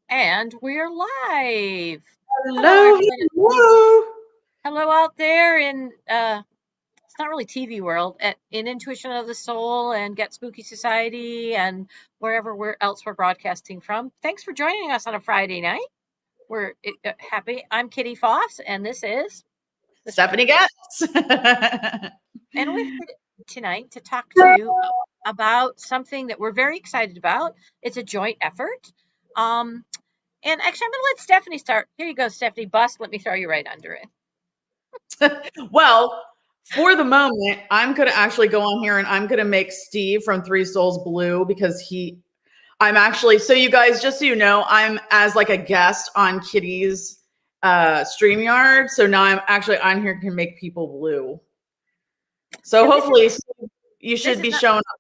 And we're live. Hello, Hello, everyone. hello. Hello out there in it's not really TV world, in Intuition of the Soul and Get Spooky Society and wherever else we're broadcasting from. Thanks for joining us on a Friday night. We're happy. I'm Kitty Foss, and this is the show. Stephanie Getz. And we're here tonight to talk to you about something that we're very excited about. It's a joint effort. Um, and actually, I'm going to let Stephanie start. Here you go, Stephanie. Bust. Let me throw you right under it. Well, for the moment, I'm going to actually go on here and I'm going to make Steve from Three Souls blue because I'm actually, so you guys, just so you know, I'm as like a guest on Kitty's StreamYard. So now I'm actually on here can make people blue. So And hopefully you should be not, showing up.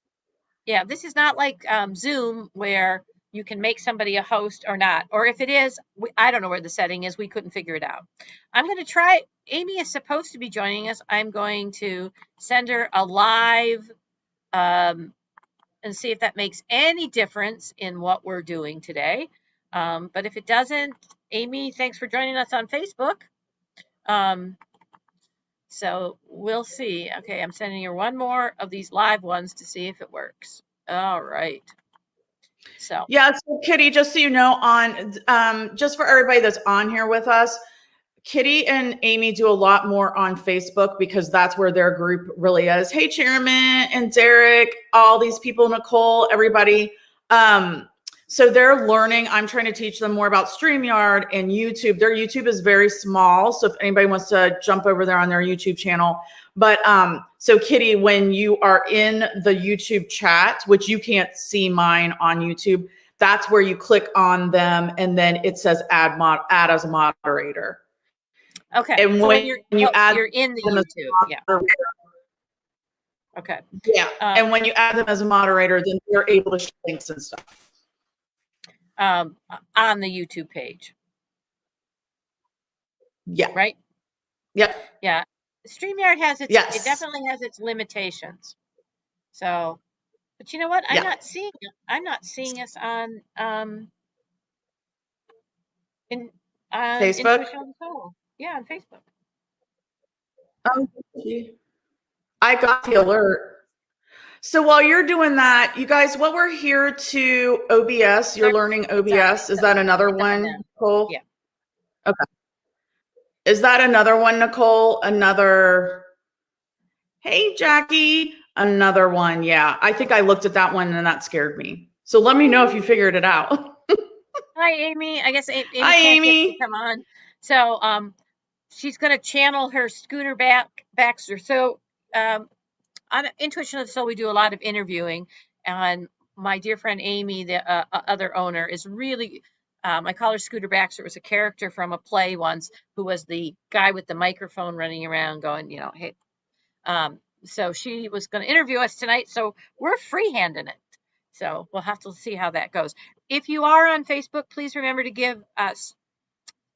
yeah, this is not like Zoom where you can make somebody a host or not. Or if it is, I don't know where the setting is. We couldn't figure it out. I'm going to try. Amy is supposed to be joining us. I'm going to send her a live and see if that makes any difference in what we're doing today. But if it doesn't, Amy, thanks for joining us on Facebook. So we'll see. Okay, I'm sending her one more of these live ones to see if it works. All right. So Yeah, so Kitty, just so you know, on just for everybody that's on here with us, Kitty and Amy do a lot more on Facebook because that's where their group really is. Hey, Chairman and Derek, all these people, Nicole, everybody. So they're learning. I'm trying to teach them more about StreamYard and YouTube. Their YouTube is very small. So if anybody wants to jump over there on their YouTube channel. But so Kitty, when you are in the YouTube chat, which you can't see mine on YouTube, that's where you click on them and then it says add as a moderator. okay. And so when you add you're in the them YouTube, yeah. Okay. Yeah. And when you add them as a moderator, then they're able to share links and stuff. On the YouTube page. Yeah. Right? Yep. Yeah. StreamYard has it definitely has its limitations. So, but you know what? I'm not seeing us on Facebook. Intuition of the Soul. Yeah, on Facebook. I got the alert. So while you're doing that, you guys, what we're here to OBS, you're learning OBS. Is that another one, Nicole? Yeah. Okay. Is that another one, Nicole? Hey, Jackie, another one. Yeah, I think I looked at that one and that scared me. So let me know if you figured it out. Hi, Amy. I guess Amy Hi, can't Amy. come on. So she's going to channel her Scooter Baxter. So on Intuition of the Soul, we do a lot of interviewing, and my dear friend Amy, the other owner, is really. I call her Scooter Baxter. It was a character from a play once, who was the guy with the microphone running around, going, hey. So she was going to interview us tonight. So we're freehanding it. So we'll have to see how that goes. If you are on Facebook, please remember to give us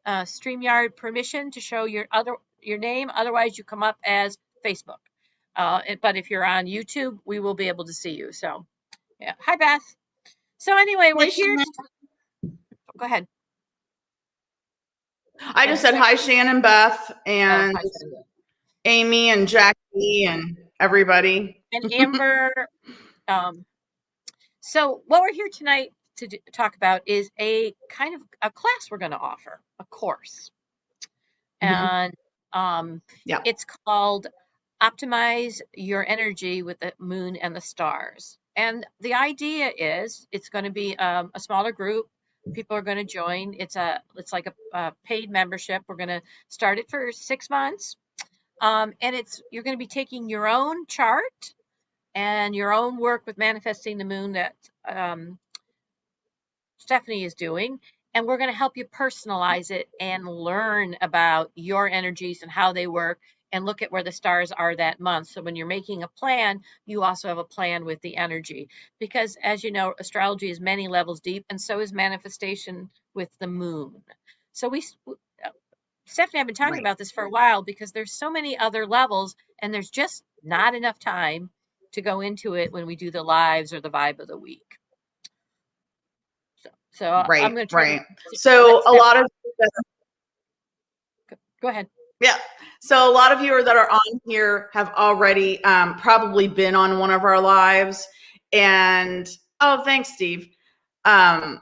StreamYard permission to show your name. Otherwise, you come up as Facebook. But if you're on YouTube, we will be able to see you. So, yeah. Hi, Beth. So anyway, we're here. Go ahead. I just said hi, Shannon, Beth, and Amy, and Jackie, and everybody. And Amber. So what we're here tonight to talk about is a kind of a class we're going to offer, a course. And it's called Optimize Your Energy with the Moon and the Stars. And the idea is it's going to be a smaller group. People are going to join. It's like a paid membership. We're going to start it for 6 months. And you're going to be taking your own chart and your own work with manifesting the moon that Stephanie is doing. And we're going to help you personalize it and learn about your energies and how they work and look at where the stars are that month. So when you're making a plan, you also have a plan with the energy. Because as you know, astrology is many levels deep, and so is manifestation with the moon. So Stephanie and I have been talking about this for a while because there's so many other levels, and there's just not enough time to go into it when we do the lives or the vibe of the week. So I'm Right, going to try right. to So let a Steph lot of go ahead. yeah. So a lot of you that are on here have already probably been on one of our lives. And oh, thanks, Steve. Um,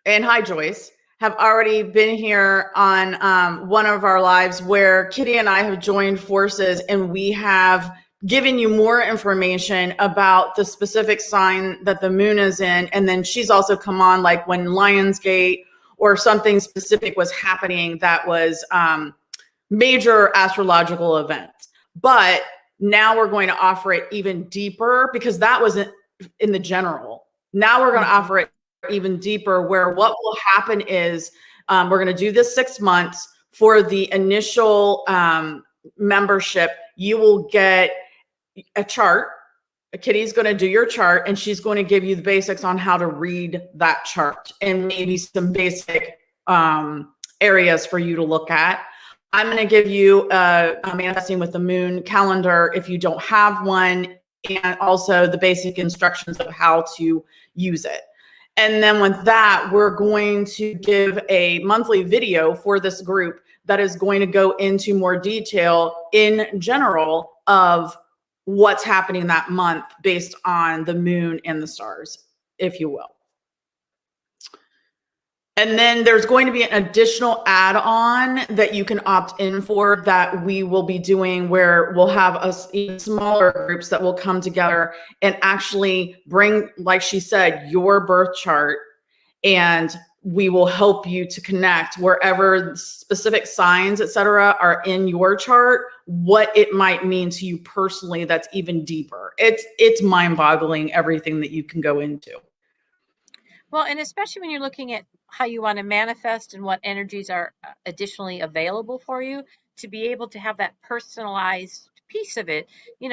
and hi, Joyce. Have already been here on one of our lives where Kitty and I have joined forces, and we have given you more information about the specific sign that the moon is in. And then she's also come on, like when Lionsgate or something specific was happening that was major astrological events. But now we're going to offer it even deeper because that wasn't in the general. Now we're going to offer it even deeper, where what will happen is we're going to do this 6 months. For the initial membership, you will get a chart. Kitty's going to do your chart, and she's going to give you the basics on how to read that chart and maybe some basic areas for you to look at. I'm going to give you a manifesting with the moon calendar if you don't have one, and also the basic instructions of how to use it. And then with that, we're going to give a monthly video for this group that is going to go into more detail in general of what's happening that month based on the moon and the stars, if you will. And then there's going to be an additional add-on that you can opt in for that we will be doing, where we'll have us even smaller groups that will come together and actually bring, like she said, your birth chart, and we will help you to connect wherever specific signs, et cetera, are in your chart, what it might mean to you personally. That's even deeper. It's mind-boggling, everything that you can go into. Well, and especially when you're looking at how you want to manifest and what energies are additionally available for you, to be able to have that personalized piece of it,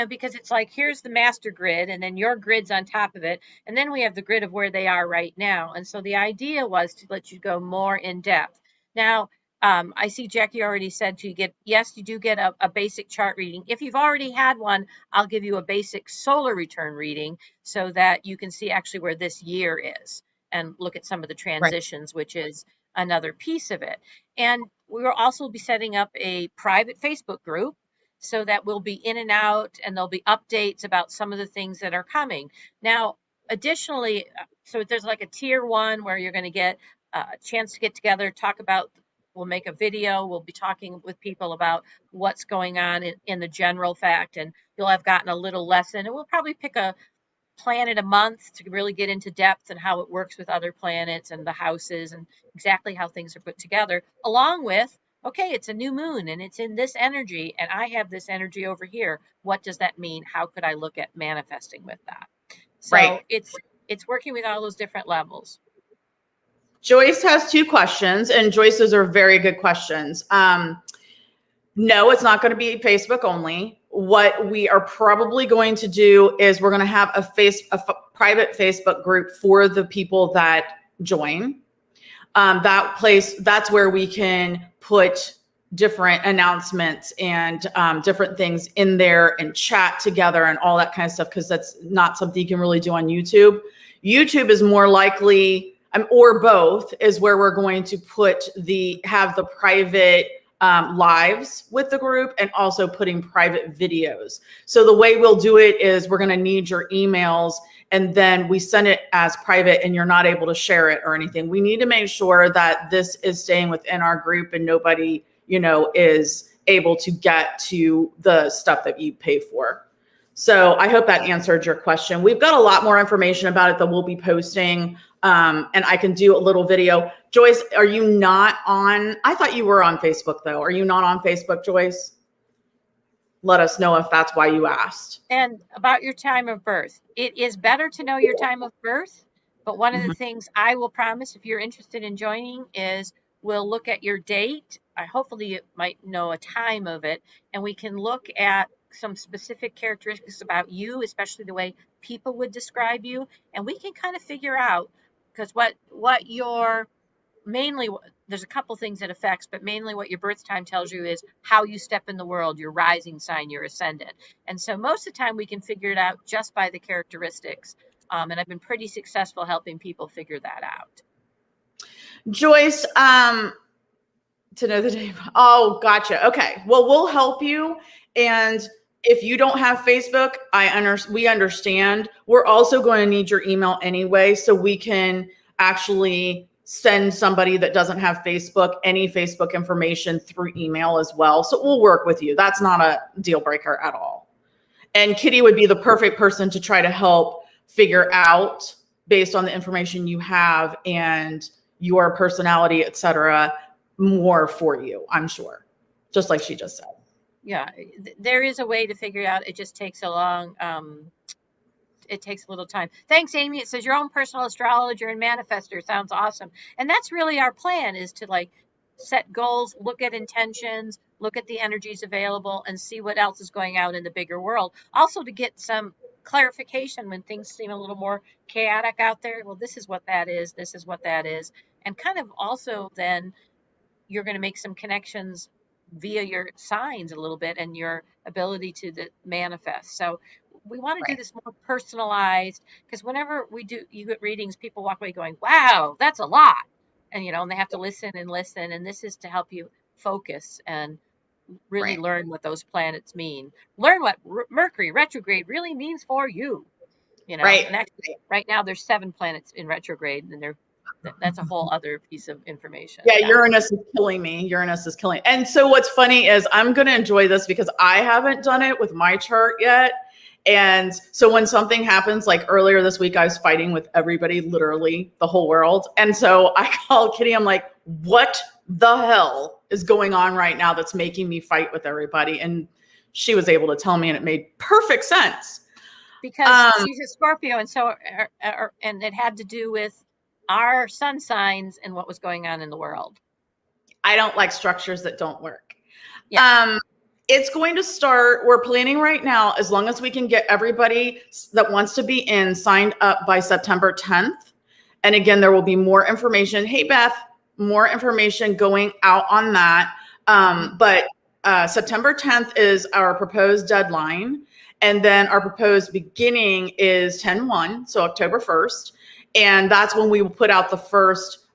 because it's like, here's the master grid, and then your grid's on top of it. And then we have the grid of where they are right now. And so the idea was to let you go more in depth. Now, I see Jackie already said yes, you do get a basic chart reading. If you've already had one, I'll give you a basic solar return reading so that you can see actually where this year is and look at some of the transitions, which is another piece of it. And we will also be setting up a private Facebook group so that we'll be in and out, and there'll be updates about some of the things that are coming. Now, additionally, so there's like a tier 1 where you're going to get a chance to get together, talk about, we'll make a video, we'll be talking with people about what's going on in the general fact, and you'll have gotten a little lesson, and we'll probably pick a planet a month to really get into depth and how it works with other planets and the houses and exactly how things are put together, along with, okay, it's a new moon and it's in this energy and I have this energy over here. What does that mean? How could I look at manifesting with that? So it's working with all those different levels. Joyce has 2 questions, and Joyce's are very good questions. No, it's not going to be Facebook only. What we are probably going to do is we're going to have a private Facebook group for the people that join. That's where we can put different announcements and different things in there and chat together and all that kind of stuff, because that's not something you can really do on YouTube. YouTube is more likely, or both, is where we're going to have the private lives with the group, and also putting private videos. So the way we'll do it is we're going to need your emails, and then we send it as private, and you're not able to share it or anything. We need to make sure that this is staying within our group and nobody, is able to get to the stuff that you pay for. So I hope that answered your question. We've got a lot more information about it that we'll be posting, and I can do a little video. Joyce, are you not on? I thought you were on Facebook, though. Are you not on Facebook, Joyce? Let us know if that's why you asked. And about your time of birth, it is better to know your time of birth. But one of the things I will promise, if you're interested in joining, is we'll look at your date. Hopefully you might know a time of it, and we can look at some specific characteristics about you, especially the way people would describe you, and we can kind of figure out, because what your mainly, there's a couple things that affects, but mainly what your birth time tells you is how you step in the world, your rising sign, your ascendant. And so most of the time we can figure it out just by the characteristics. And I've been pretty successful helping people figure that out. Joyce, to know the name. Oh, gotcha. Okay. Well, we'll help you. And if you don't have Facebook, we understand. We're also going to need your email anyway, so we can actually send somebody that doesn't have Facebook any Facebook information through email as well. So we'll work with you. That's not a deal breaker at all. And Kitty would be the perfect person to try to help figure out, based on the information you have and your personality, et cetera, more for you, I'm sure, just like she just said. Yeah, there is a way to figure it out. It just takes it takes a little time. Thanks, Amy. It says your own personal astrologer and manifester. Sounds awesome. And that's really our plan, is to like set goals, look at intentions, look at the energies available, and see what else is going out in the bigger world. Also to get some clarification when things seem a little more chaotic out there. Well, this is what that is. This is what that is. And kind of also then you're going to make some connections via your signs a little bit and your ability to manifest. So we want to do this more personalized, because whenever you get readings, people walk away going, wow, that's a lot. And, and they have to listen and listen. And this is to help you focus and really learn what those planets mean. Learn what Mercury retrograde really means for you. And actually, right now there's 7 planets in retrograde, and that's a whole other piece of information. Yeah, Uranus is killing me. Uranus is killing. And so what's funny is I'm going to enjoy this because I haven't done it with my chart yet. And so when something happens, like earlier this week, I was fighting with everybody, literally the whole world. And so I called Kitty. I'm like, what the hell is going on right now that's making me fight with everybody? And she was able to tell me, and it made perfect sense. Because she's a Scorpio. And so, and it had to do with our sun signs and what was going on in the world. I don't like structures that don't work. Yeah. It's going to start, we're planning right now, as long as we can get everybody that wants to be in signed up by September 10th. And again, there will be more information. Hey, Beth, more information going out on that. But September 10th is our proposed deadline. And then our proposed beginning is 10/1, so October 1st. And that's when we will put out the first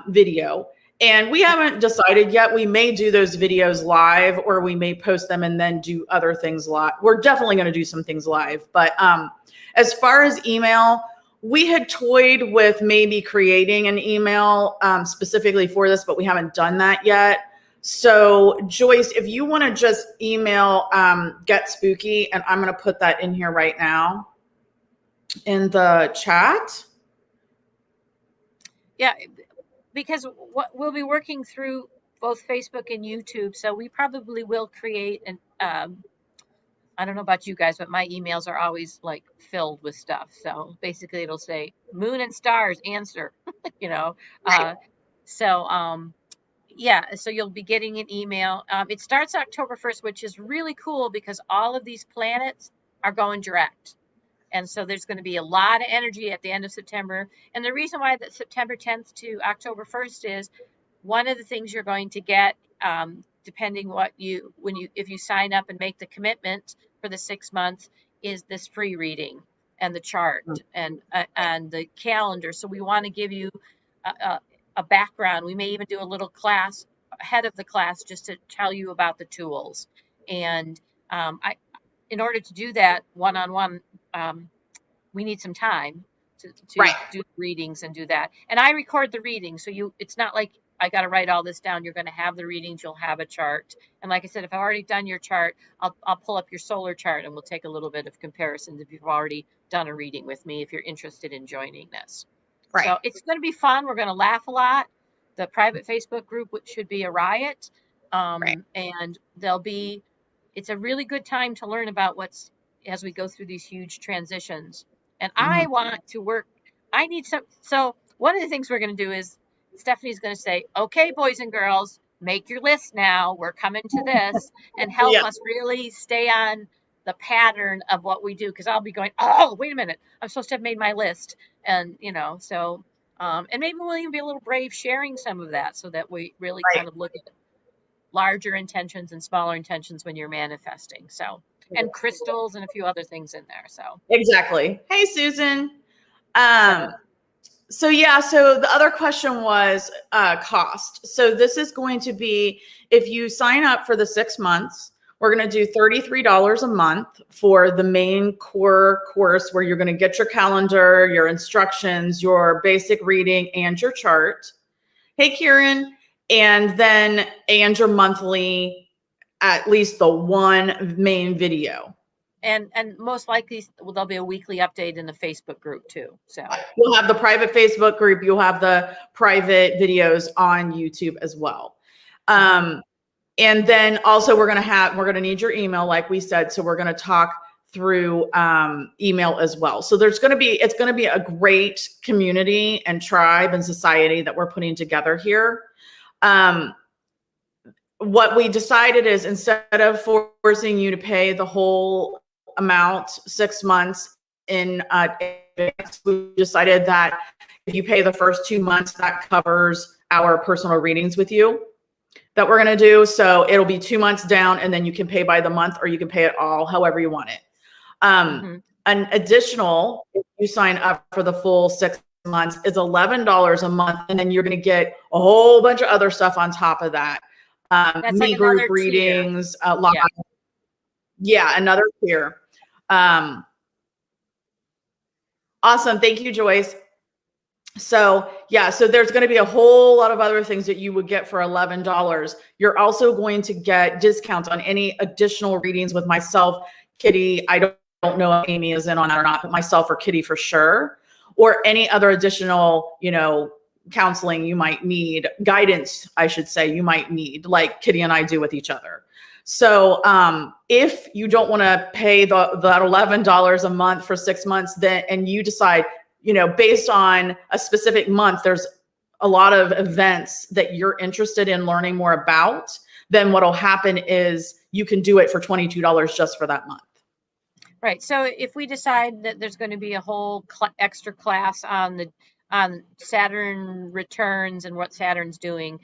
video. And we haven't decided yet. We may do those videos live, or we may post them and then do other things live. We're definitely going to do some things live. But as far as email, we had toyed with maybe creating an email specifically for this, but we haven't done that yet. So Joyce, if you want to just email Get Spooky, and I'm going to put that in here right now in the chat. Yeah, because we'll be working through both Facebook and YouTube. So we probably will create an, I don't know about you guys, but my emails are always like filled with stuff. So basically it'll say moon and stars answer, yeah, so you'll be getting an email. It starts October 1st, which is really cool because all of these planets are going direct. And so there's going to be a lot of energy at the end of September. And the reason why that September 10th to October 1st is one of the things you're going to get, depending if you sign up and make the commitment for the 6 months, is this free reading and the chart and the calendar. So we want to give you a background. We may even do a little class ahead of the class just to tell you about the tools. And in order to do that one-on-one, we need some time to do readings and do that. And I record the reading, so it's not like I got to write all this down. You're going to have the readings. You'll have a chart. And like I said, if I've already done your chart, I'll pull up your solar chart and we'll take a little bit of comparisons if you've already done a reading with me, if you're interested in joining this. Right. So it's going to be fun. We're going to laugh a lot. The private Facebook group should be a riot. And it's a really good time to learn about as we go through these huge transitions. And I want to work. So one of the things we're going to do is Stephanie's going to say, okay, boys and girls, make your list now. We're coming to this, and help us really stay on the pattern of what we do. Because I'll be going, oh, wait a minute, I'm supposed to have made my list. And, so, and maybe we'll even be a little brave sharing some of that so that we really kind of look at larger intentions and smaller intentions when you're manifesting. So, and crystals and a few other things in there. So exactly. Hey, Susan. So yeah, so the other question was cost. So this is going to be, if you sign up for the 6 months, we're going to do $33 a month for the main core course where you're going to get your calendar, your instructions, your basic reading, and your chart. Hey, Kieran. And then, and your monthly, at least the one main video. And most likely there'll be a weekly update in the Facebook group too. So you'll have the private Facebook group. You'll have the private videos on YouTube as well. And then also we're going to need your email, like we said. So we're going to talk through email as well. So it's going to be a great community and tribe and society that we're putting together here. What we decided is, instead of forcing you to pay the whole amount 6 months in advance, we decided that if you pay the first 2 months, that covers our personal readings with you that we're going to do. So it'll be 2 months down, and then you can pay by the month, or you can pay it all, however you want it. An additional, if you sign up for the full 6 months, is $11 a month, and then you're going to get a whole bunch of other stuff on top of that. Mini like group readings, another tier. Awesome. Thank you, Joyce. So yeah, so there's going to be a whole lot of other things that you would get for $11. You're also going to get discounts on any additional readings with myself, Kitty. I don't know if Amy is in on that or not, but myself or Kitty for sure, or any other additional, counseling you might need, guidance, I should say, you might need, like Kitty and I do with each other. So if you don't want to pay that $11 a month for 6 months, then, and you decide, based on a specific month, there's a lot of events that you're interested in learning more about, then what'll happen is you can do it for $22 just for that month. Right. So if we decide that there's going to be a whole extra class on Saturn returns and what Saturn's doing,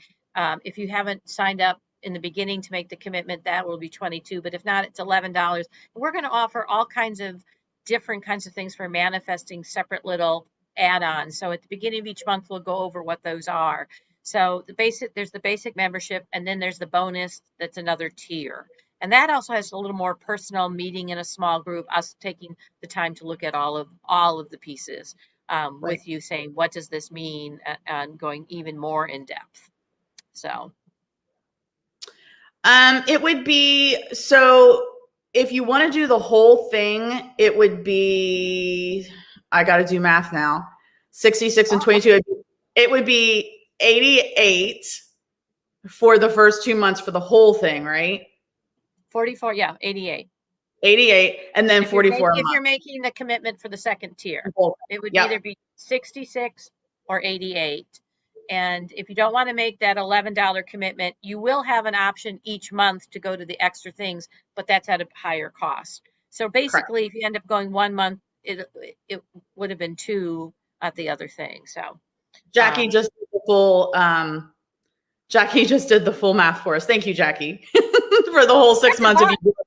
if you haven't signed up in the beginning to make the commitment, that will be $22. But if not, it's $11. We're going to offer all kinds of different kinds of things for manifesting, separate little add-ons. So at the beginning of each month, we'll go over what those are. So there's the basic membership, and then there's the bonus. That's another tier. And that also has a little more personal meeting in a small group, us taking the time to look at all of the pieces, right, with you saying, what does this mean, and going even more in depth. So it would be, so if you want to do the whole thing, it would be, I got to do math now, 66 and 22. It would be 88 for the first 2 months for the whole thing, right? 44, yeah, 88. 88, and then 44 if you're making the commitment for the second tier, it would either be 66 or 88. And if you don't want to make that $11 commitment, you will have an option each month to go to the extra things, but that's at a higher cost. So basically, correct, if you end up going 1 month, it would have been 2 at the other thing. So Jackie just did the full Jackie just did the full math for us. Thank you, Jackie, for the whole 6 months.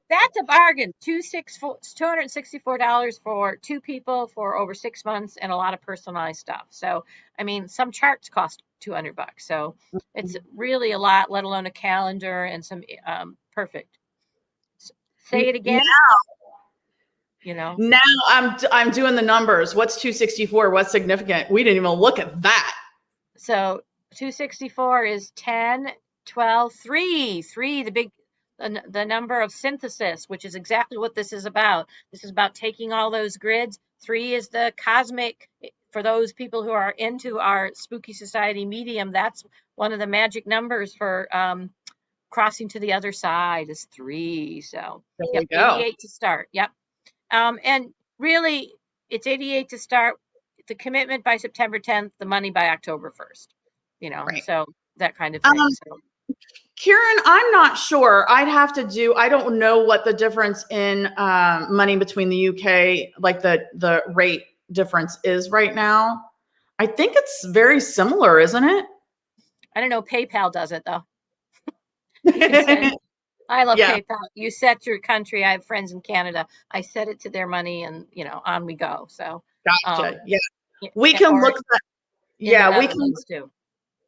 That's a bargain. $264 for 2 people for over 6 months, and a lot of personalized stuff. So, I mean, some charts cost $200. So it's really a lot, let alone a calendar and some perfect. Say it again. Now I'm doing the numbers. What's 264? What's significant? We didn't even look at that. So 264 is 10, 12, 3, the number of synthesis, which is exactly what this is about. This is about taking all those grids. 3 is the cosmic. For those people who are into our Spooky Society medium, that's one of the magic numbers for crossing to the other side is 3. So there we go. 88 to start. Yep. And really, it's 88 to start. The commitment by September 10th, the money by October 1st. Right. So that kind of thing. Kieran, I'm not sure. I don't know what the difference in money between the UK, like the rate difference is right now. I think it's very similar, isn't it? I don't know. PayPal does it though. I love PayPal. You set your country. I have friends in Canada. I set it to their money, and on we go. So gotcha. We can look in the Yeah, we can. Netherlands too.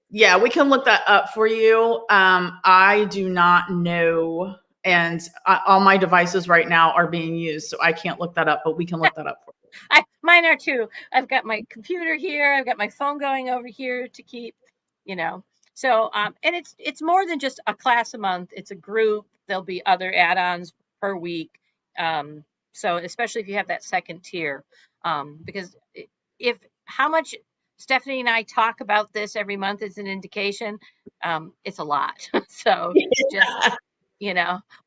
Yeah, we can look that up for you. I do not know, and all my devices right now are being used, so I can't look that up. But we can look that up for you. Mine are too. I've got my computer here. I've got my phone going over here to keep, you know. So, and it's more than just a class a month. It's a group. There'll be other add-ons per week. So especially if you have that second tier, because if how much Stephanie and I talk about this every month is an indication, it's a lot. So just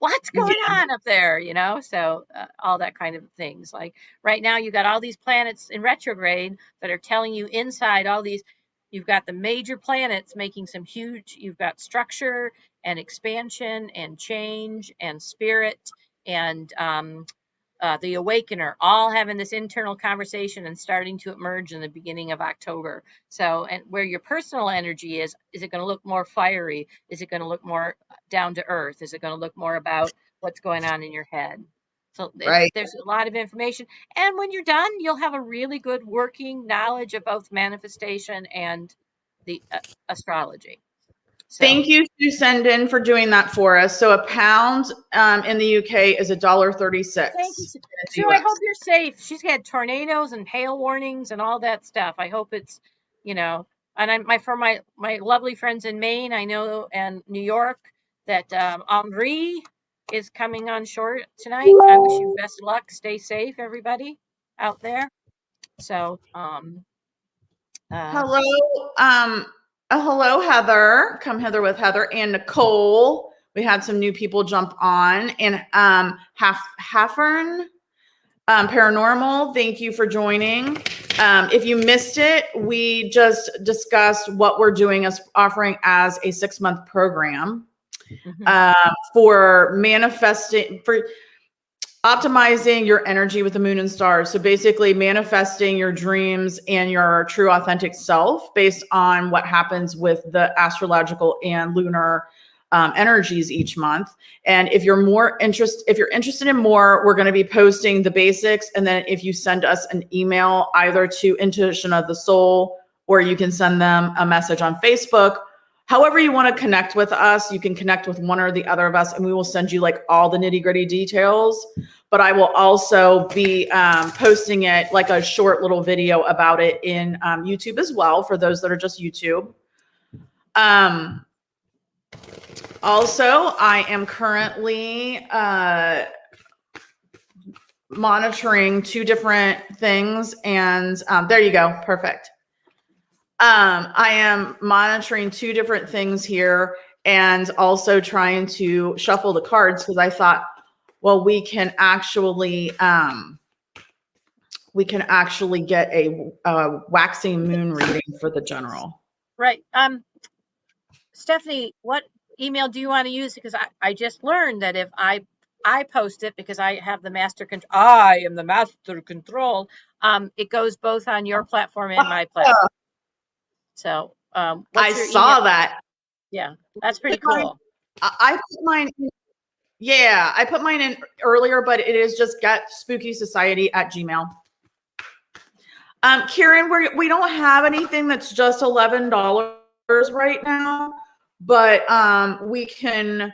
what's going Yeah, on up there, so all that kind of things. Like right now you got all these planets in retrograde that are telling you inside all these, you've got the major planets making some huge, you've got structure and expansion and change and spirit and the Awakener, all having this internal conversation and starting to emerge in the beginning of October. So, and where your personal energy is it going to look more fiery? Is it going to look more down to earth? Is it going to look more about what's going on in your head? So right. there's a lot of information. And when you're done, you'll have a really good working knowledge of both manifestation and the astrology. So Thank you, Sue Senden, for doing that for us. So a pound in the UK is $1.36 thank you, in the Sue. I US. hope you're safe. She's had tornadoes and hail warnings and all that stuff. I hope it's, and my lovely friends in Maine, I know, and New York, that Henri is coming on shore tonight. I wish you best luck. Stay safe, everybody out there. So, uh, Hello, hello, Heather. Come hither with Heather and Nicole. We had some new people jump on, and Haffern Paranormal. Thank you for joining. If you missed it, we just discussed what we're doing as offering as a 6-month program for manifesting for optimizing your energy with the moon and stars. So basically manifesting your dreams and your true authentic self based on what happens with the astrological and lunar energies each month. And if you're interested in more, we're going to be posting the basics. And then if you send us an email either to Intuition of the Soul, or you can send them a message on Facebook. However you want to connect with us, you can connect with one or the other of us, and we will send you like all the nitty-gritty details. But I will also be posting it like a short little video about it in YouTube as well for those that are just YouTube. Also, I am currently monitoring 2 different things, and there you go. Perfect. I am monitoring 2 different things here and also trying to shuffle the cards because I thought, well, we can actually get a waxing moon reading for the general. right. Stephanie, what email do you want to use? Because I just learned that if I post it, because I have the master control, I am the master control. It goes both on your platform and my platform. So, I saw email? That. Yeah, that's pretty cool. I put mine in, yeah, I put mine in earlier, but it is just getspooky.society@gmail. Karen, we don't have anything that's just $11 right now, but we can,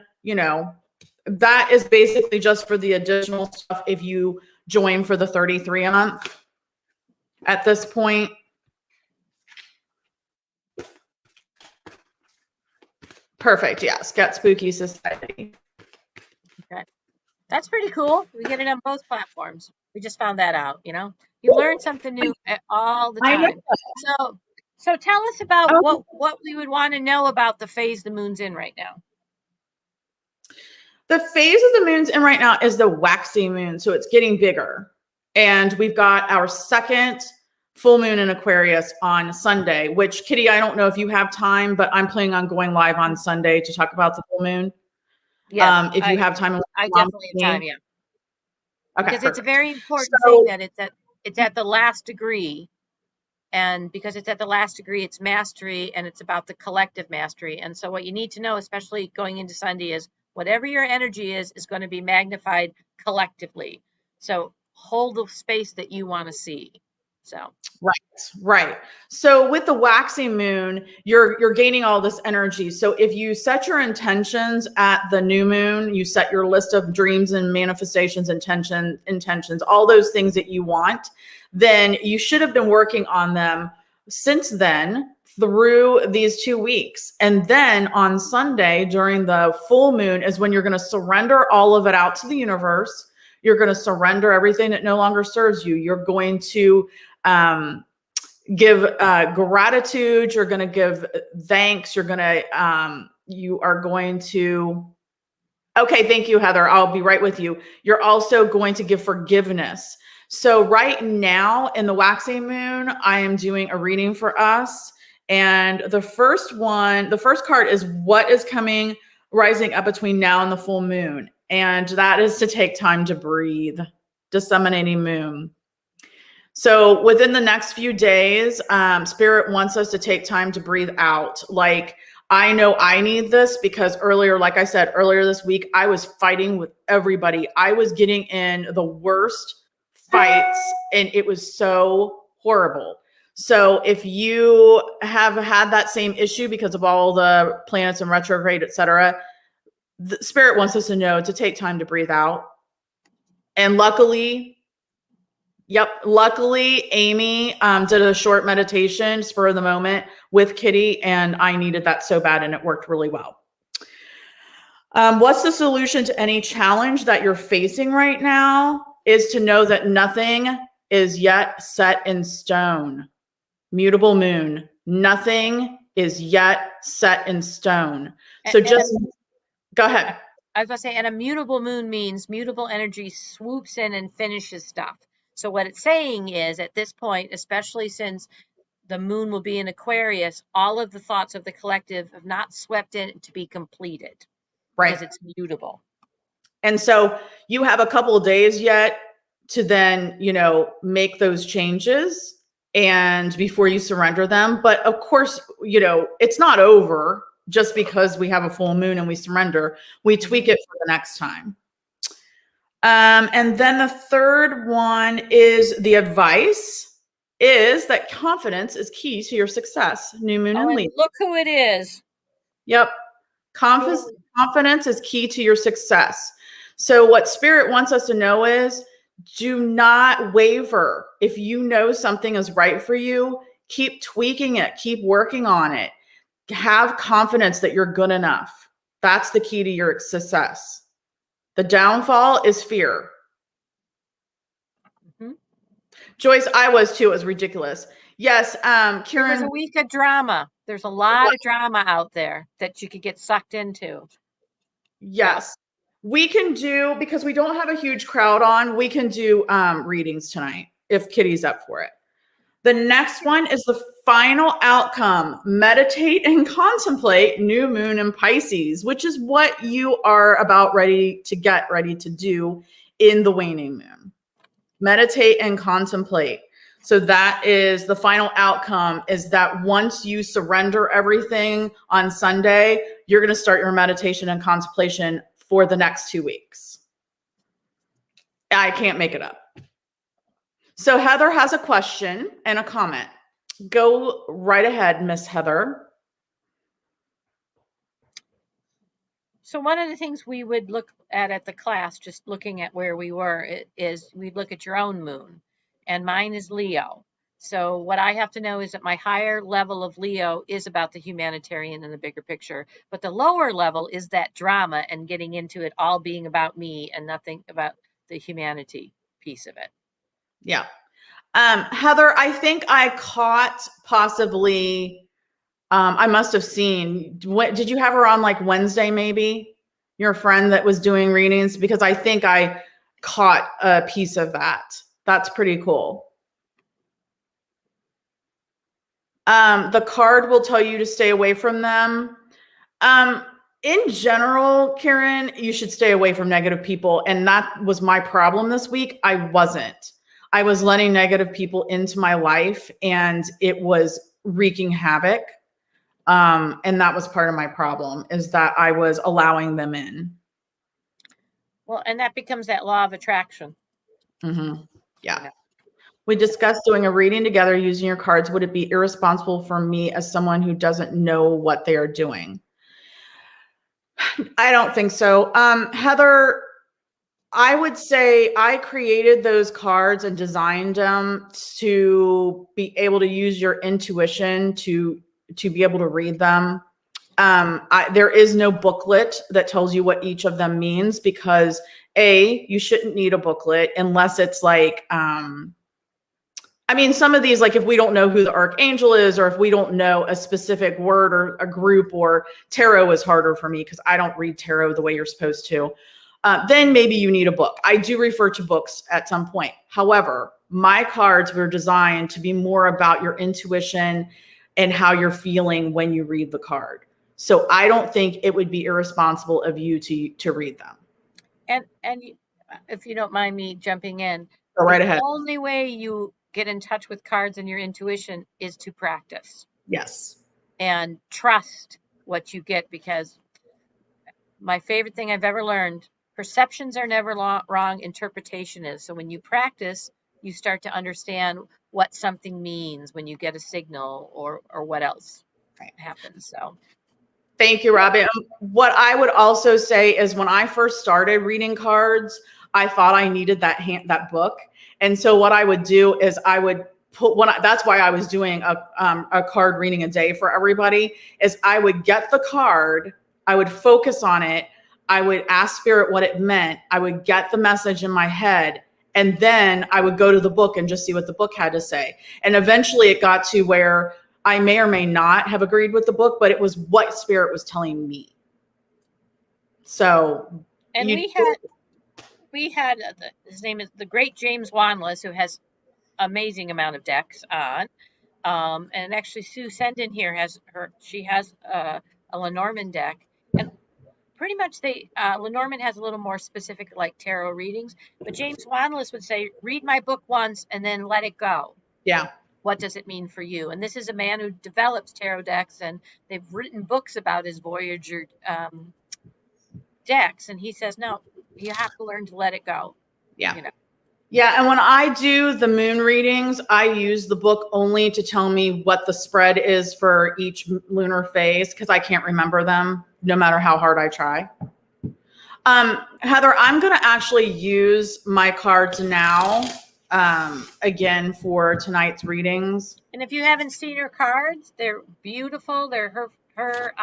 that is basically just for the additional stuff if you join for the 33 a month at this point. Perfect. Yes. Get Spooky Society. Okay. That's pretty cool. We get it on both platforms. We just found that out, You learn something new all the time. So tell us about what we would want to know about the phase the moon's in right now. The phase of the moon's in right now is the waxy moon. So it's getting bigger. And we've got our second full moon in Aquarius on Sunday, which, Kitty, I don't know if you have time, but I'm planning on going live on Sunday to talk about the full moon. Yes, if you have time. I definitely have time, yeah. Okay, because it's a very important thing that it's at the last degree. And because it's at the last degree, it's mastery, and it's about the collective mastery. And so what you need to know, especially going into Sunday, is whatever your energy is going to be magnified collectively. So hold the space that you want to see. So Right. So with the waxing moon, you're gaining all this energy. So if you set your intentions at the new moon, you set your list of dreams and manifestations, intentions, all those things that you want, then you should have been working on them since then through these 2 weeks. And then on Sunday during the full moon is when you're going to surrender all of it out to the universe. You're going to surrender everything that no longer serves you. You're going to give gratitude. You're going to give thanks. You are going to, okay, thank you, Heather. I'll be right with you. You're also going to give forgiveness. So right now in the waxing moon, I am doing a reading for us. And the first card is what is coming, rising up between now and the full moon. And that is to take time to breathe, disseminating moon. So within the next few days, Spirit wants us to take time to breathe out. Like, I know I need this because earlier, like I said, earlier this week, I was fighting with everybody. I was getting in the worst fights and it was so horrible. So if you have had that same issue because of all the planets in retrograde, etc., the Spirit wants us to know to take time to breathe out. And luckily, Amy did a short meditation, spur of the moment, with Kitty, and I needed that so bad, and it worked really well. What's the solution to any challenge that you're facing right now is to know that nothing is yet set in stone. Mutable moon. Nothing is yet set in stone. So go ahead. I was going to say, and a mutable moon means mutable energy swoops in and finishes stuff. So what it's saying is at this point, especially since the moon will be in Aquarius, all of the thoughts of the collective have not swept in to be completed. Right. Because it's mutable. And so you have a couple of days yet to then, make those changes and before you surrender them. But of course, it's not over just because we have a full moon and we surrender. We tweak it for the next time. And then the third one is the advice is that confidence is key to your success. New moon and Leo. Look who it is. Yep. Confidence is key to your success. So what Spirit wants us to know is do not waver. If you know something is right for you, keep tweaking it, keep working on it. Have confidence that you're good enough. That's the key to your success. The downfall is fear. Mm-hmm. Joyce, I was too. It was ridiculous. Yes, Karen. There's a week of drama. There's a lot of drama out there that you could get sucked into. Yes. We can do, because we don't have a huge crowd on, we can do readings tonight if Kitty's up for it. The next one is the final outcome. Meditate and contemplate new moon in Pisces, which is what you are about ready to do in the waning moon. Meditate and contemplate. So that is the final outcome, is that once you surrender everything on Sunday, you're going to start your meditation and contemplation for the next 2 weeks. I can't make it up. So Heather has a question and a comment. Go right ahead, Miss Heather. So one of the things we would look at the class, just looking at where we were, is we'd look at your own moon. And mine is Leo. So what I have to know is that my higher level of Leo is about the humanitarian and the bigger picture. But the lower level is that drama and getting into it all being about me and nothing about the humanity piece of it. Yeah. Heather, I think I caught possibly, I must have seen, did you have her on like Wednesday maybe? Your friend that was doing readings? Because I think I caught a piece of that. That's pretty cool. The card will tell you to stay away from them. In general, Karen, you should stay away from negative people. And that was my problem this week. I wasn't. I was letting negative people into my life and it was wreaking havoc. And that was part of my problem, is that I was allowing them in. Well, and that becomes that law of attraction. Mm-hmm. Yeah. We discussed doing a reading together using your cards. Would it be irresponsible for me as someone who doesn't know what they are doing? I don't think so. Heather, I would say I created those cards and designed them to be able to use your intuition to be able to read them. There is no booklet that tells you what each of them means because you shouldn't need a booklet unless it's like, I mean, some of these, like if we don't know who the archangel is, or if we don't know a specific word or a group, or tarot is harder for me because I don't read tarot the way you're supposed to. Then maybe you need a book. I do refer to books at some point. However, my cards were designed to be more about your intuition and how you're feeling when you read the card. So I don't think it would be irresponsible of you to read them. And if you don't mind me jumping in, go right ahead. The only way you get in touch with cards and your intuition is to practice. Yes. And trust what you get, because my favorite thing I've ever learned, perceptions are never wrong, interpretation is. So when you practice, you start to understand what something means when you get a signal or what else happens. So thank you, Robin. What I would also say is when I first started reading cards, I thought I needed that book. And so what I would do is I would put that's why I was doing a card reading a day for everybody, is I would get the card, I would focus on it, I would ask spirit what it meant, I would get the message in my head, and then I would go to the book and just see what the book had to say. And eventually it got to where I may or may not have agreed with the book, but it was what spirit was telling me. So, and we had his name is the great James Wanless, who has amazing amount of decks on. And actually Sue Sendin here she has a Lenormand deck, and pretty much Lenormand has a little more specific like tarot readings, but James Wanless would say, read my book once and then let it go. Yeah. What does it mean for you? And this is a man who develops tarot decks, and they've written books about his Voyager decks. And he says, no, you have to learn to let it go. Yeah. You know? Yeah. And when I do the moon readings, I use the book only to tell me what the spread is for each lunar phase, because I can't remember them no matter how hard I try. Heather, I'm going to actually use my cards now again for tonight's readings. And if you haven't seen her cards, they're beautiful. They're her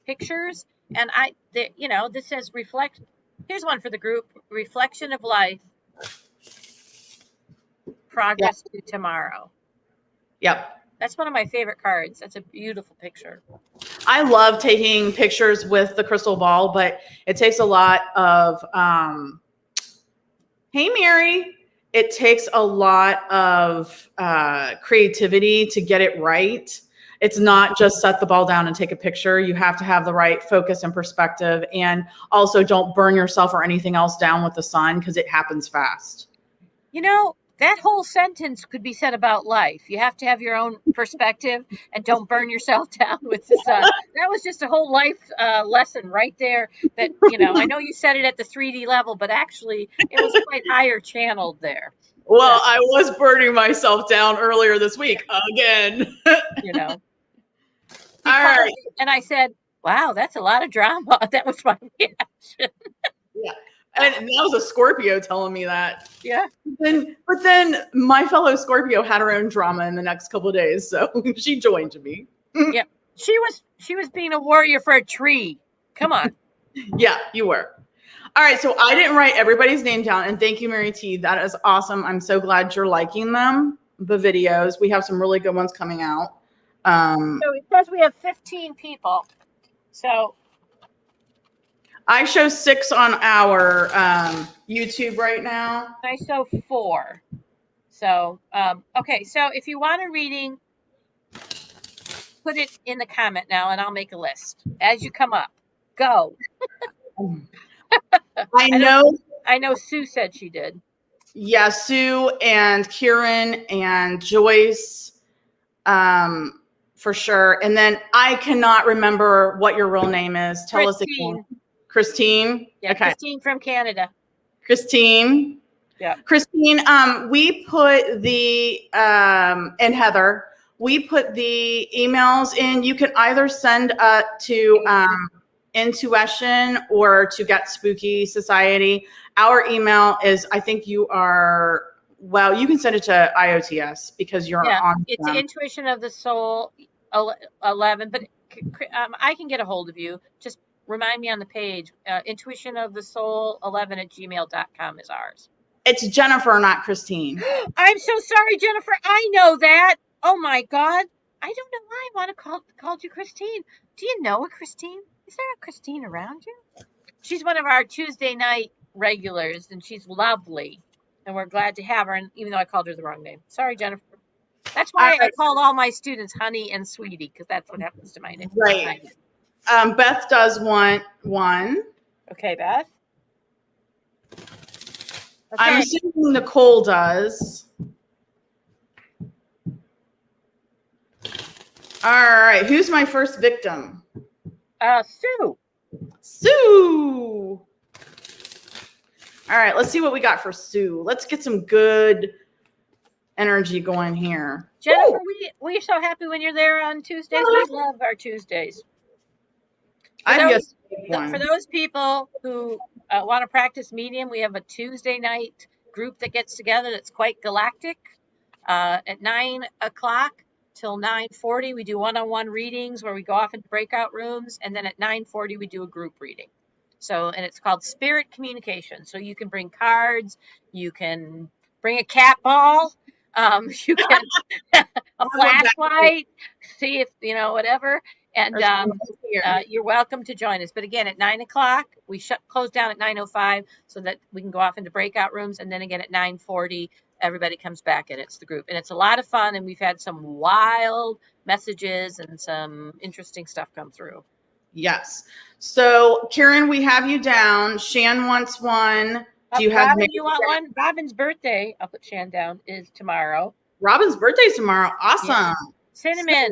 pictures. And this says reflect. Here's one for the group: reflection of life, progress to tomorrow. Yep. That's one of my favorite cards. That's a beautiful picture. I love taking pictures with the crystal ball, but it takes a lot of, hey, Mary. It takes a lot of creativity to get it right. It's not just set the ball down and take a picture. You have to have the right focus and perspective, and also don't burn yourself or anything else down with the sun, because it happens fast. You know, that whole sentence could be said about life. You have to have your own perspective and don't burn yourself down with the sun. That was just a whole life lesson right there that, I know you said it at the 3D level, but actually it was quite higher channeled there. Well, I was burning myself down earlier this week again. All right. And I said, wow, that's a lot of drama. That was my reaction. Yeah. And that was a Scorpio telling me that. Yeah. But then my fellow Scorpio had her own drama in the next couple of days, so she joined me. Yeah. She was being a warrior for a tree. Come on. Yeah, you were. All right, so I didn't write everybody's name down, and thank you, Mary T. That is awesome. I'm so glad you're liking them, the videos. We have some really good ones coming out. So it says we have 15 people. So I show 6 on our YouTube right now. I show 4. So, okay. So if you want a reading, put it in the comment now, and I'll make a list as you come up. Go. I know Sue said she did. Yeah, Sue and Kieran and Joyce, for sure. And then I cannot remember what your real name is. Tell us again. Christine. Yeah, okay. Christine from Canada. Christine. Yeah. Christine, we put the, and Heather, we put the emails in. You can either send to Intuition or to Get Spooky Society. Our email is, I think you are, well, you can send it to IOTS because you're on it's them. Intuition of the Soul 11, but I can get a hold of you. Just remind me on the page. Intuition of the Soul 11@gmail.com is ours. It's Jennifer, not Christine. I'm so sorry, Jennifer. I know that. Oh my God. I don't know why I want to call you Christine. Do you know a Christine? Is there a Christine around you? She's one of our Tuesday night regulars, and she's lovely. And we're glad to have her, and even though I called her the wrong name. Sorry, Jennifer. That's why I call all my students Honey and Sweetie, because that's what happens to my name. Right. Beth does want one. Okay, Beth. Okay. I'm assuming Nicole does. All right. Who's my first victim? Sue. Sue. All right. Let's see what we got for Sue. Let's get some good energy going here. Jennifer, we're so happy when you're there on Tuesdays. We love our Tuesdays. For those people who want to practice medium, we have a Tuesday night group that gets together that's quite galactic. At 9 o'clock till 9:40, we do one-on-one readings where we go off into breakout rooms, and then at 9:40 we do a group reading. And it's called Spirit Communication. So you can bring cards, you can bring a cat ball, you can a flashlight, see if whatever. And you're welcome to join us. But again, at 9 o'clock, we close down at 9:05 so that we can go off into breakout rooms. And then again at 9:40, everybody comes back and it's the group. And it's a lot of fun. And we've had some wild messages and some interesting stuff come through. Yes. So, Karen, we have you down. Shan wants one. Do you have Robin, you want one? Robin's birthday, I'll put Shan down, is tomorrow. Robin's birthday's tomorrow. Awesome. Yeah. Cinnamon.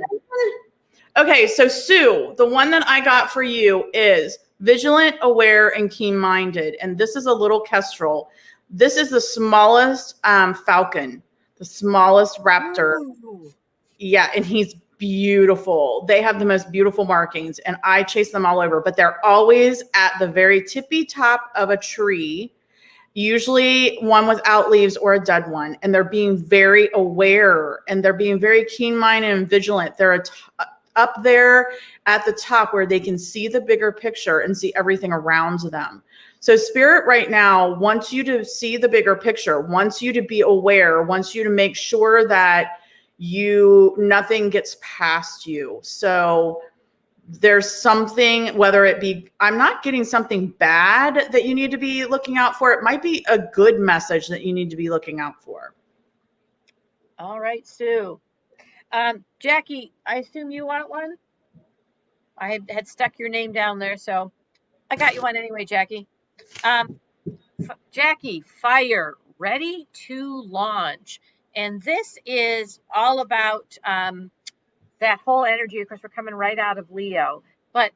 Okay, so Sue, the one that I got for you is vigilant, aware, and keen-minded. And this is a little kestrel. This is the smallest falcon, the smallest raptor. Ooh. Yeah, and he's beautiful. They have the most beautiful markings, and I chase them all over. But they're always at the very tippy top of a tree, usually one without leaves or a dead one. And they're being very aware, and they're being very keen-minded and vigilant. They're up there at the top where they can see the bigger picture and see everything around them. So Spirit right now wants you to see the bigger picture, wants you to be aware, wants you to make sure that nothing gets past you. So there's something, whether it be, I'm not getting something bad that you need to be looking out for. It might be a good message that you need to be looking out for. All right, Sue. Jackie, I assume you want one? I had stuck your name down there, so I got you one anyway, Jackie. Jackie, fire, ready to launch. And this is all about that whole energy. Of course, we're coming right out of Leo, but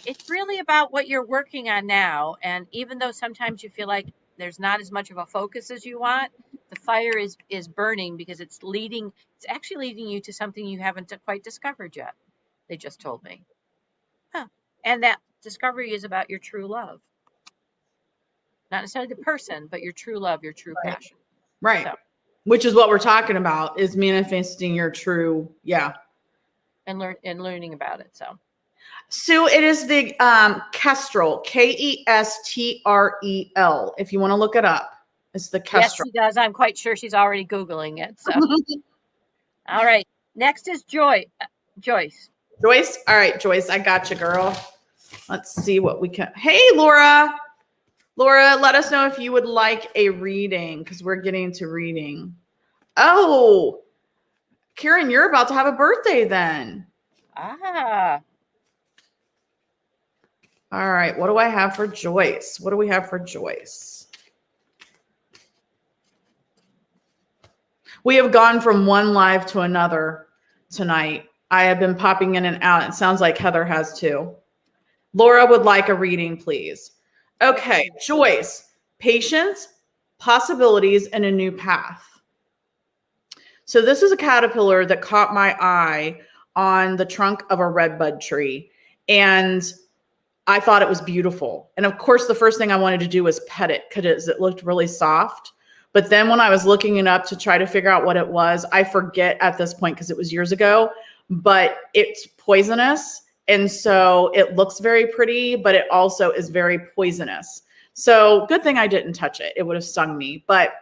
it's really about what you're working on now. And even though sometimes you feel like there's not as much of a focus as you want, the fire is burning because it's actually leading you to something you haven't quite discovered yet. They just told me. And that discovery is about your true love. Not necessarily the person, but your true love, your true passion. Right. So, which is what we're talking about, is manifesting your true, and learning about it. So it is the kestrel, Kestrel. If you want to look it up, it's the kestrel. Yes, she does. I'm quite sure she's already Googling it. So, all right. Next is Joyce. Joyce. All right, Joyce, I got you, girl. Let's see what we can. Hey, Laura. Laura, let us know if you would like a reading, because we're getting into reading. Oh, Karen, you're about to have a birthday then. Ah. All right. What do I have for Joyce? What do we have for Joyce? We have gone from one live to another tonight. I have been popping in and out. It sounds like Heather has too. Laura would like a reading, please. Okay, Joyce, patience, possibilities and a new path. So this is a caterpillar that caught my eye on the trunk of a redbud tree. And I thought it was beautiful. And of course, the first thing I wanted to do was pet it because it looked really soft. But then when I was looking it up to try to figure out what it was, I forget at this point because it was years ago, but it's poisonous. And so it looks very pretty, but it also is very poisonous. So good thing I didn't touch it. It would have stung me. But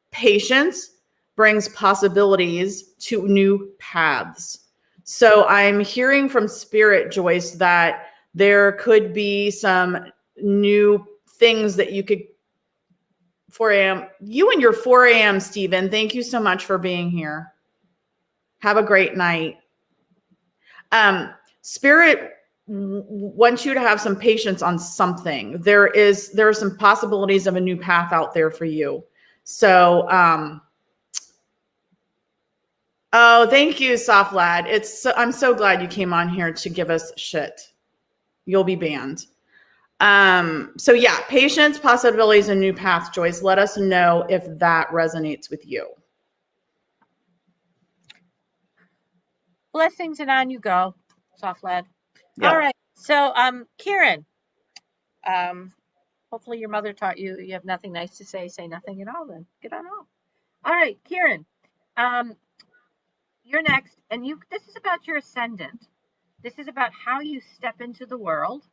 patience brings possibilities to new paths. So I'm hearing from Spirit, Joyce, that there could be some new things that you could 4 a.m. You and your 4 a.m. Stephen, thank you so much for being here. Have a great night. Spirit wants you to have some patience on something. There are some possibilities of a new path out there for you. So, oh, thank you, Soft Lad. I'm so glad you came on here to give us shit. You'll be banned. So yeah, patience, possibilities, and new paths, Joyce. Let us know if that resonates with you. Blessings and on you go, Soft Lad. Yep. All right. So, Karen, hopefully your mother taught you have nothing nice to say nothing at all, then get on off. All right, Karen, you're next. And this is about your ascendant. This is about how you step into the world.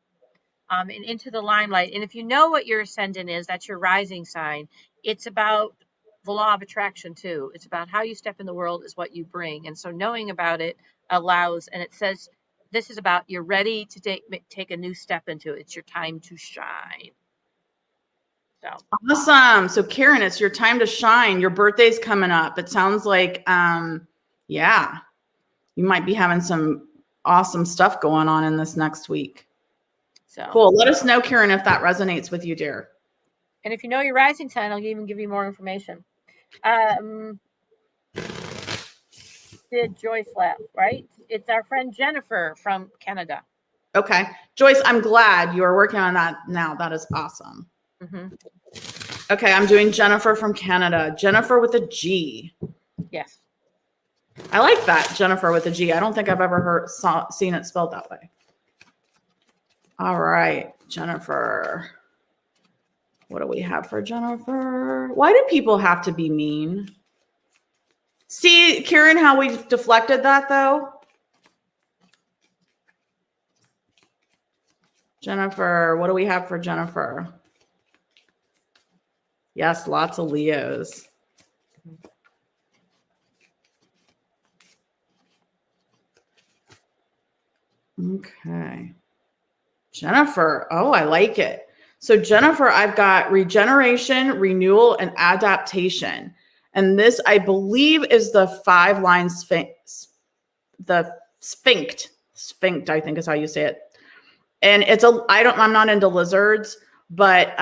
And into the limelight. And if you know what your ascendant is, that's your rising sign. It's about the law of attraction too. It's about how you step in the world is what you bring. And so knowing about it allows, and it says, this is about you're ready to take a new step into it. It's your time to shine. So awesome. So Karen, it's your time to shine. Your birthday's coming up. It sounds like, yeah, you might be having some awesome stuff going on in this next week. So cool. Let us know, Karen, if that resonates with you, dear. And if you know your rising sign, I'll even give you more information. Did Joyce laugh, right? It's our friend Jennifer from Canada. Okay. Joyce, I'm glad you are working on that now. That is awesome. Mm-hmm. Okay, I'm doing Jennifer from Canada. Jennifer with a G. Yes. I like that, Jennifer with a G. I don't think I've ever seen it spelled that way. All right, Jennifer. What do we have for Jennifer? Why do people have to be mean? See, Karen, how we deflected that though? Jennifer, what do we have for Jennifer? Yes, lots of Leos. Okay. Jennifer, oh, I like it. So Jennifer, I've got regeneration, renewal, and adaptation. And this, I believe, is the 5-line sphinx. The sphinct, I think is how you say it. And I'm not into lizards, but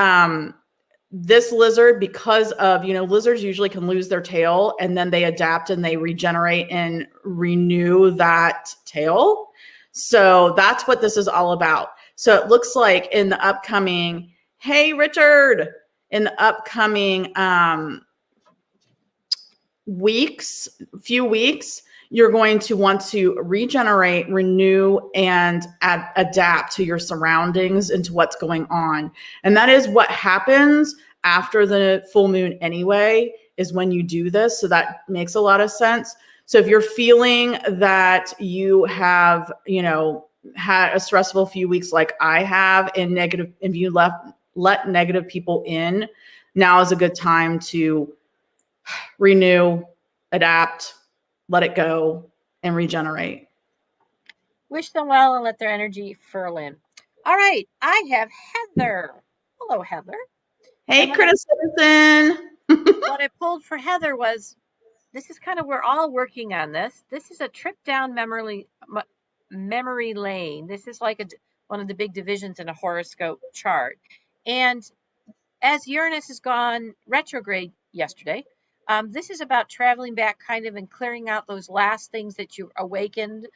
this lizard, because of, lizards usually can lose their tail and then they adapt and they regenerate and renew that tail. So that's what this is all about. So it looks like in the upcoming, hey, Richard, in the upcoming few weeks, you're going to want to regenerate, renew, and adapt to your surroundings and to what's going on. And that is what happens after the full moon anyway, is when you do this. So that makes a lot of sense. So if you're feeling that you have, had a stressful few weeks like I have, and if you let negative people in, now is a good time to renew, adapt, let it go, and regenerate. Wish them well and let their energy furl in. All right, I have Heather. Hello, Heather. Hey, Criticism. What I pulled for Heather was, this is kind of, we're all working on this. This is a trip down memory lane. This is like one of the big divisions in a horoscope chart. And as Uranus has gone retrograde yesterday, this is about traveling back kind of and clearing out those last things that you awakened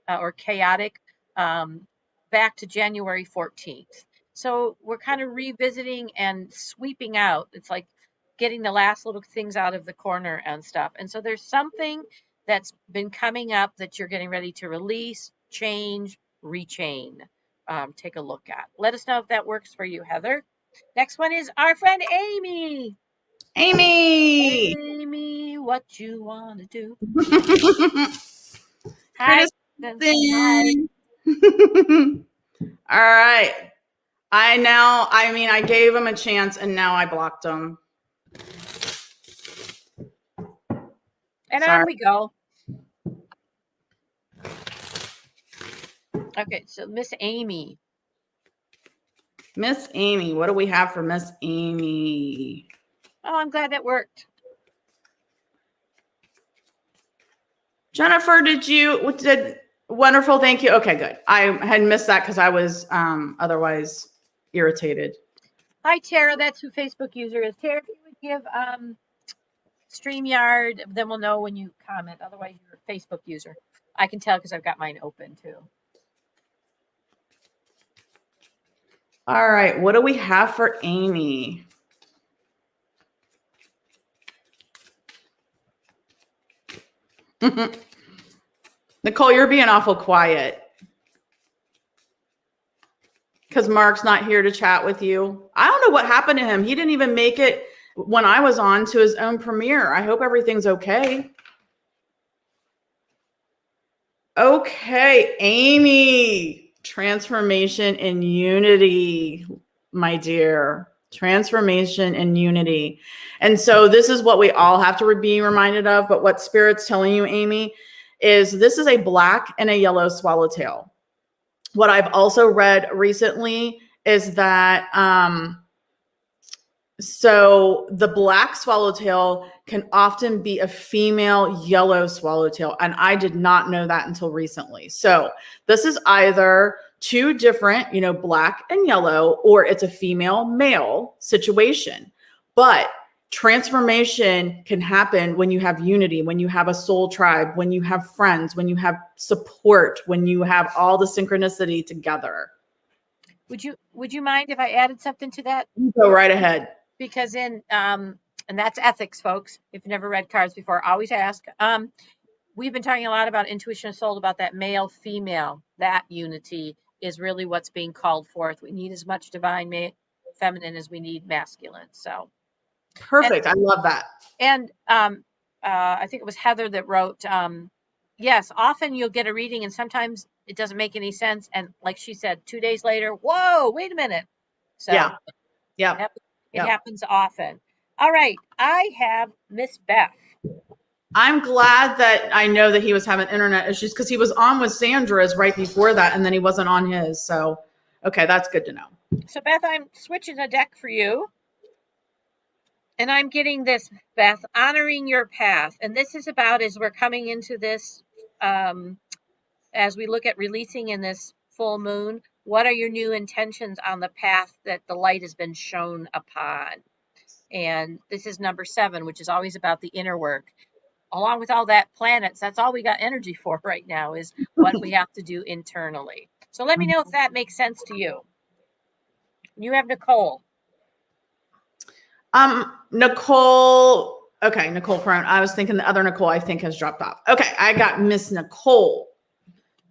or chaotic back to January 14th. So we're kind of revisiting and sweeping out. It's like getting the last little things out of the corner and stuff. And so there's something that's been coming up that you're getting ready to release, change, rechain. Take a look at. Let us know if that works for you, Heather. Next one is our friend Amy. Amy, what you want to do? Hi. Hi. All right. I gave him a chance and now I blocked him. And on we go. Okay, so Miss Amy. Miss Amy, what do we have for Miss Amy? Oh, I'm glad that worked. Jennifer, wonderful, thank you. Okay, good. I had missed that because I was otherwise irritated. Hi, Tara. That's who Facebook user is. Tara, if you would give StreamYard, then we'll know when you comment. Otherwise, you're a Facebook user. I can tell because I've got mine open too. All right, what do we have for Amy? Nicole, you're being awful quiet. Because Mark's not here to chat with you. I don't know what happened to him. He didn't even make it when I was on to his own premiere. I hope everything's okay. Okay, Amy. Transformation and unity, my dear. Transformation and unity. And so this is what we all have to be reminded of. But what Spirit's telling you, Amy, is this is a black and a yellow swallowtail. What I've also read recently is that so the black swallowtail can often be a female yellow swallowtail. And I did not know that until recently. So this is either two different, black and yellow, or it's a female male situation. But transformation can happen when you have unity, when you have a soul tribe, when you have friends, when you have support, when you have all the synchronicity together. Would you mind if I added something to that? Go right ahead. Because and that's ethics, folks. If you've never read cards before, always ask. We've been talking a lot about intuition of soul, about that male, female, that unity is really what's being called forth. We need as much divine feminine as we need masculine. So perfect. I love that. And I think it was Heather that wrote, yes, often you'll get a reading and sometimes it doesn't make any sense. And like she said, 2 days later, whoa, wait a minute. So yeah. It happens often. All right. I have Miss Beth. I'm glad that I know that he was having internet issues because he was on with Sandra's right before that and then he wasn't on his. So, okay, that's good to know. So, Beth, I'm switching a deck for you. And I'm getting this, Beth, honoring your path. And this is about, as we're coming into this, as we look at releasing in this full moon, what are your new intentions on the path that the light has been shown upon? And this is number 7, which is always about the inner work. Along with all that planets, that's all we got energy for right now is what we have to do internally. So let me know if that makes sense to you. You have Nicole. Nicole. Okay, Nicole Crone. I was thinking the other Nicole I think has dropped off. Okay, I got Miss Nicole.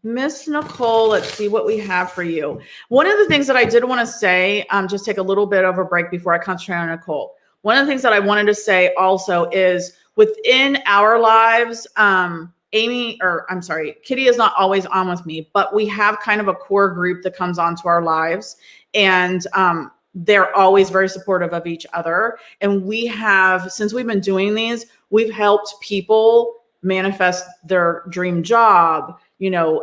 Miss Nicole, let's see what we have for you. One of the things that I did want to say, just take a little bit of a break before I concentrate on Nicole. One of the things that I wanted to say also is within our lives, Kitty is not always on with me, but we have kind of a core group that comes onto our lives and they're always very supportive of each other. And we have, since we've been doing these, we've helped people manifest their dream job,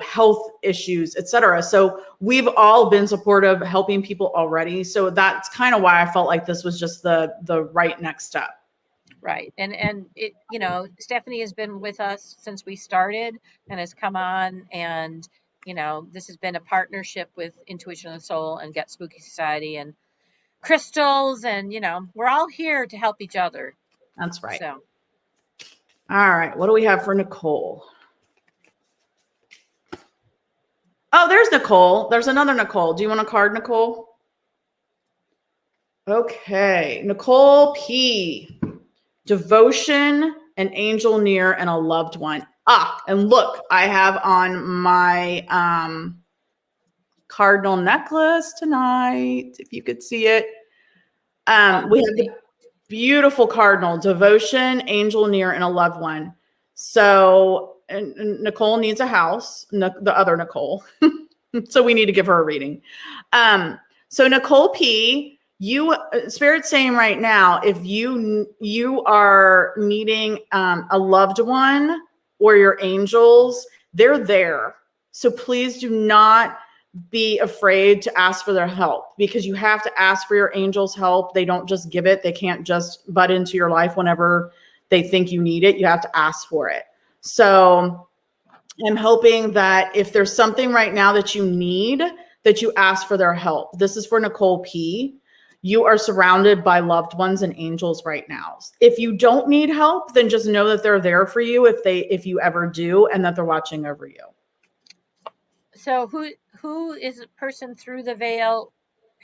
health issues, etc. So we've all been supportive, helping people already. So that's kind of why I felt like this was just the right next step. Right. And it, Stephanie has been with us since we started and has come on and, this has been a partnership with Intuition of the Soul and Getz Spooky Society and crystals. And, we're all here to help each other. That's right. So. All right. What do we have for Nicole? Oh, there's Nicole. There's another Nicole. Do you want a card, Nicole? Okay. Nicole P. devotion, an angel near, and a loved one. And look, I have on my cardinal necklace tonight, if you could see it. We have the beautiful cardinal, devotion, angel near, and a loved one. So and Nicole needs a house, the other Nicole. So we need to give her a reading. So Nicole P, you Spirit's saying right now, if you are needing a loved one or your angels, they're there. So please do not be afraid to ask for their help, because you have to ask for your angels' help. They don't just give it. They can't just butt into your life whenever they think you need it. You have to ask for it. So I'm hoping that if there's something right now that you need, that you ask for their help. This is for Nicole P. You are surrounded by loved ones and angels right now. If you don't need help, then just know that they're there for you if you ever do, and that they're watching over you. So who is a person through the veil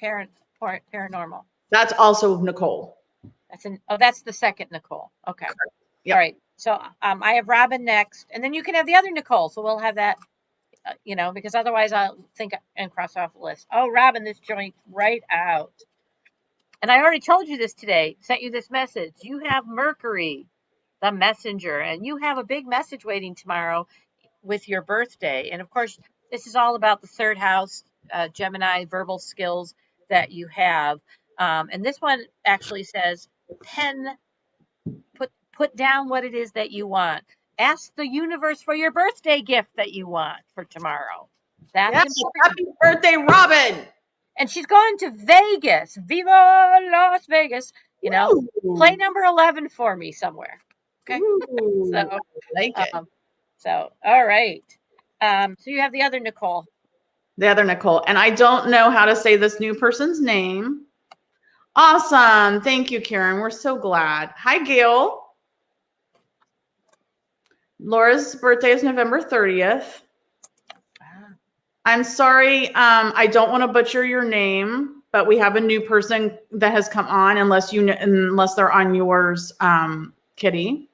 paranormal? That's also Nicole. That's the second Nicole. Okay. Yep. All right. So I have Robin next, and then you can have the other Nicole. So we'll have that, because otherwise I'll think and cross off the list. Oh, Robin, this joint right out. And I already told you this today, sent you this message. You have Mercury, the messenger, and you have a big message waiting tomorrow with your birthday. And of course, this is all about the third house, Gemini, verbal skills that you have. And this one actually says, put down what it is that you want. Ask the universe for your birthday gift that you want for tomorrow. That's important. Happy birthday, Robin. And she's going to Vegas. Viva Las Vegas. Play number 11 for me somewhere. Okay. So, I like it. So, all right. So you have the other Nicole. The other Nicole. And I don't know how to say this new person's name. Awesome. Thank you, Karen. We're so glad. Hi, Gail. Laura's birthday is November 30th. I'm sorry. I don't want to butcher your name, but we have a new person that has come on, unless they're on yours, Kitty,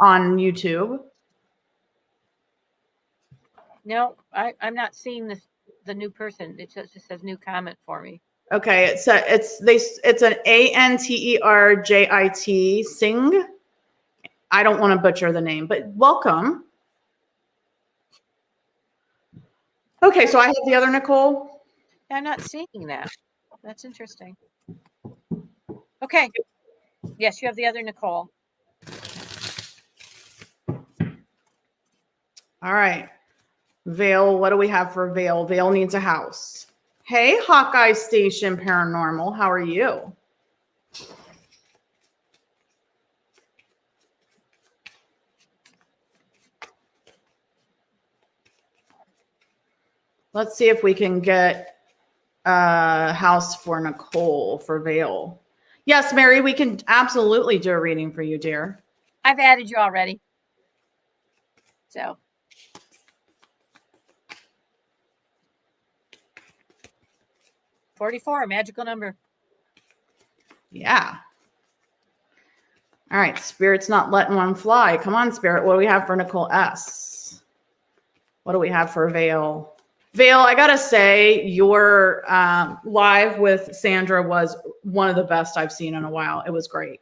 on YouTube. No, I'm not seeing the new person. It just says new comment for me. Okay, it's an Anterjit Singh. I don't want to butcher the name, but welcome. Okay, so I have the other Nicole. I'm not seeing that. That's interesting. Okay. Yes, you have the other Nicole. All right. Vale, what do we have for Vale? Vale needs a house. Hey, Hawkeye Station Paranormal, how are you? Let's see if we can get a house for Nicole for Vale. Yes, Mary, we can absolutely do a reading for you, dear. I've added you already. So. $44, a magical number. Yeah. All right, Spirit's not letting one fly. Come on, Spirit. What do we have for Nicole S? What do we have for Vale? Vale, I gotta say, your live with Sandra was one of the best I've seen in a while. It was great.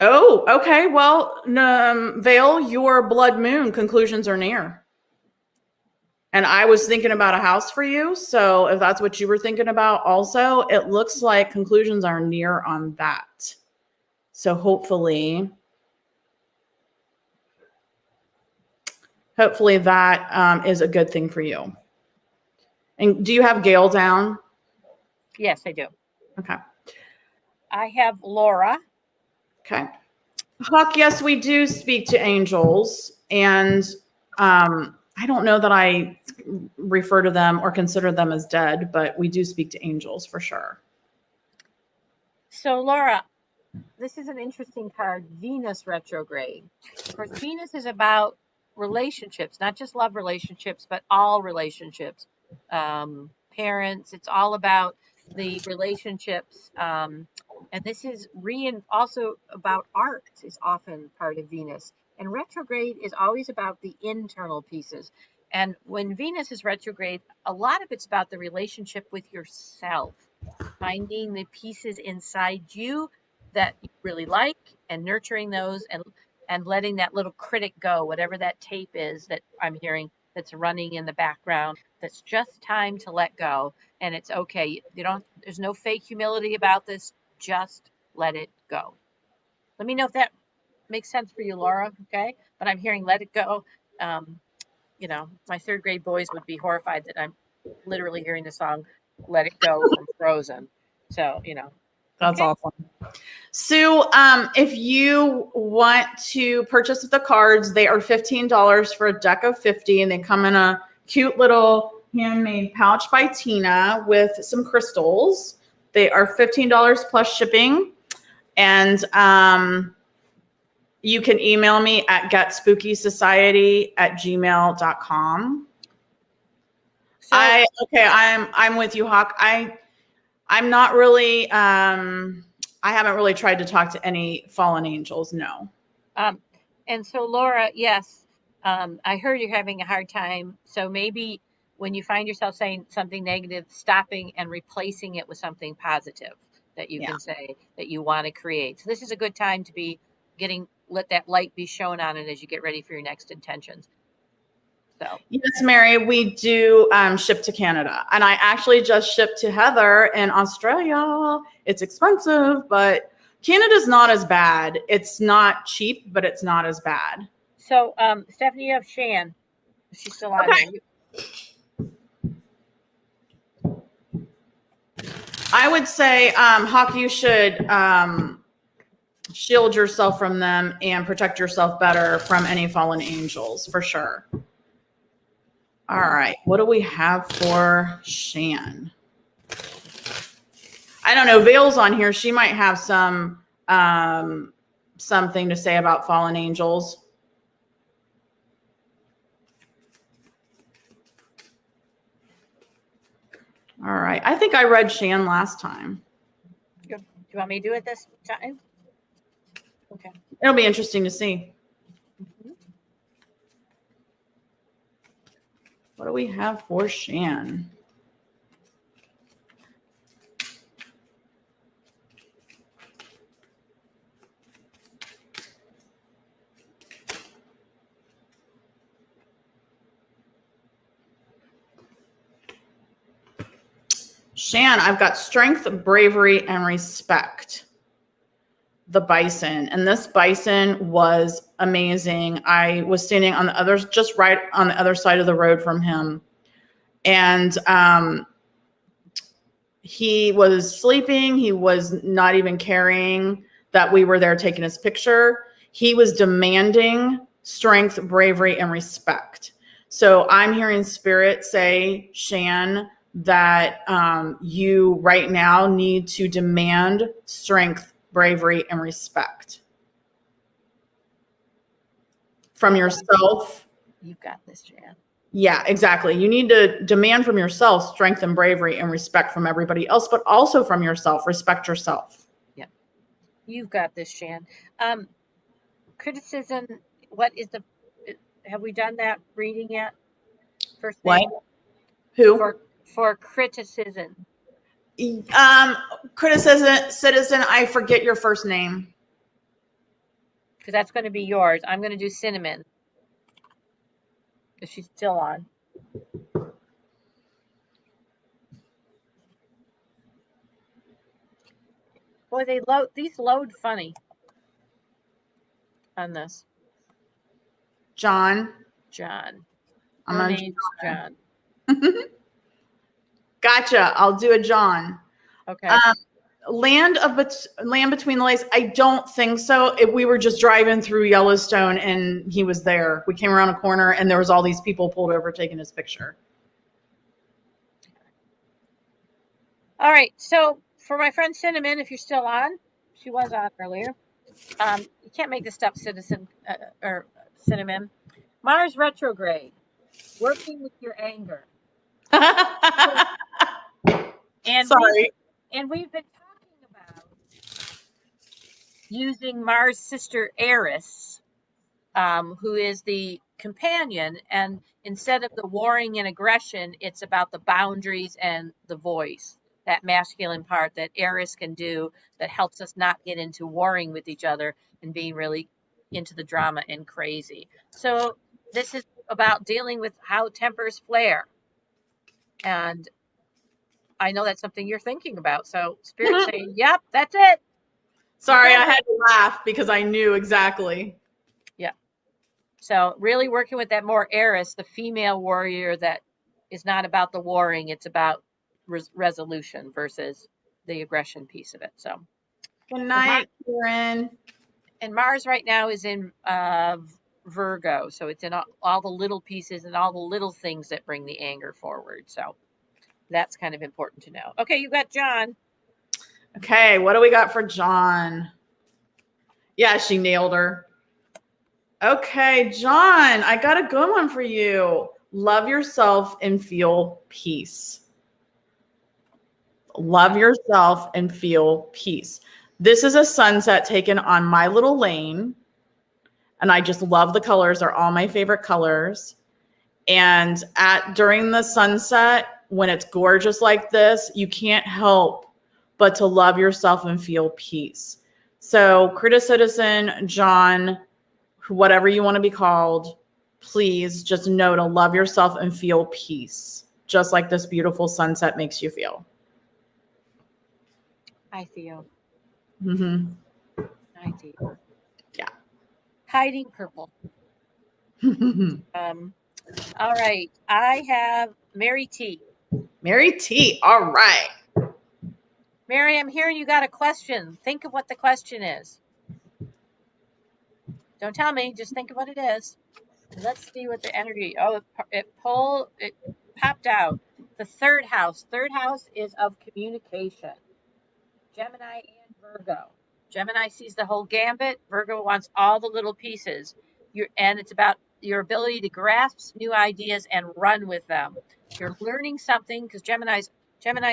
Oh, okay. Well, Vale, your blood moon conclusions are near. And I was thinking about a house for you. So if that's what you were thinking about also, it looks like conclusions are near on that. So hopefully that is a good thing for you. And do you have Gail down? Yes, I do. Okay. I have Laura. Okay. Hawk, yes, we do speak to angels. And I don't know that I refer to them or consider them as dead, but we do speak to angels for sure. So Laura, this is an interesting card, Venus retrograde. Of course, Venus is about relationships, not just love relationships, but all relationships. Parents, it's all about the relationships And this is also about art is often part of Venus. And retrograde is always about the internal pieces. And when Venus is retrograde, a lot of it's about the relationship with yourself, finding the pieces inside you that you really like and nurturing those and letting that little critic go, whatever that tape is that I'm hearing that's running in the background. That's just time to let go. And it's okay. There's no fake humility about this. Just let it go. Let me know if that makes sense for you, Laura. Okay. But I'm hearing let it go. My third grade boys would be horrified that I'm literally hearing the song Let It Go from Frozen. So, That's okay. awesome. Sue, if you want to purchase the cards, they are $15 for a deck of 50, and they come in a cute little handmade pouch by Tina with some crystals. They are $15 plus shipping. And you can email me at getspooky@gmail.com. So, I'm with you, Hawk. I'm not really I haven't really tried to talk to any fallen angels, no. And so Laura, yes, I heard you're having a hard time. So maybe when you find yourself saying something negative, stopping and replacing it with something positive that you can say that you want to create. So this is a good time to be let that light be shown on it as you get ready for your next intentions. So yes, Mary, we do ship to Canada, and I actually just shipped to Heather in Australia. It's expensive, but Canada's not as bad. It's not cheap, but it's not as bad. So Stephanie, you have Shan. She's still on there. I would say, Hawk, you should shield yourself from them and protect yourself better from any fallen angels, for sure. All right, what do we have for Shan? I don't know. Vale's on here. She might have something to say about fallen angels. All right. I think I read Shan last time. Do you want me to do it this time? Okay. It'll be interesting to see. What do we have for Shan? Shan, I've got strength, bravery, and respect. The bison, and this bison was amazing. I was standing on just right on the other side of the road from him, and he was sleeping. He was not even caring that we were there taking his picture. He was demanding strength, bravery, and respect. So I'm hearing spirit say, Shan, that you right now need to demand strength, bravery, and respect from yourself. You've got this, Jan. Yeah, exactly. You need to demand from yourself strength and bravery and respect from everybody else, but also from yourself. Respect yourself. Yeah. You've got this, Shan. Criticism. Have we done that reading yet? First name? What? Who? For criticism. Citizen, I forget your first name. Because that's going to be yours. I'm going to do Cinnamon. If she's still on. Boy, these load funny on this. John. Her name's John. Gotcha. I'll do a John. Okay. Land Between the Lakes. I don't think so. We were just driving through Yellowstone and he was there. We came around a corner and there was all these people pulled over taking his picture. All right. So for my friend Cinnamon, if you're still on, she was on earlier. You can't make this stuff, Citizen or Cinnamon. Mars retrograde. Working with your anger. And sorry. We've been talking about using Mars' sister Eris, who is the companion. And instead of the warring and aggression, it's about the boundaries and the voice, that masculine part that Eris can do that helps us not get into warring with each other and being really into the drama and crazy. So this is about dealing with how tempers flare. And I know that's something you're thinking about. So Spirit's saying, yep, that's it. Sorry, I had to laugh because I knew exactly. Yeah. So really working with that more Eris, the female warrior that is not about the warring, it's about resolution versus the aggression piece of it. So Good night, Karen. And Mars right now is in Virgo, so it's in all the little pieces and all the little things that bring the anger forward. So that's kind of important to know. Okay, you got John. Okay, what do we got for John? Yeah, she nailed her. Okay, John, I got a good one for you. Love yourself and feel peace. Love yourself and feel peace. This is a sunset taken on my little lane. And I just love the colors. They're all my favorite colors. And during the sunset, when it's gorgeous like this, you can't help but to love yourself and feel peace. So, Critter Citizen, John, whatever you want to be called, please just know to love yourself and feel peace, just like this beautiful sunset makes you feel. I feel. Mm-hmm. I do. Yeah. Hiding purple. All right. I have Mary T. Mary T. All right. Mary, I'm hearing you got a question. Think of what the question is. Don't tell me. Just think of what it is. Let's see what the energy. Oh, it popped out. The third house. Third house is of communication. Gemini and Virgo. Gemini sees the whole gambit. Virgo wants all the little pieces. And it's about your ability to grasp new ideas and run with them. You're learning something because Gemini's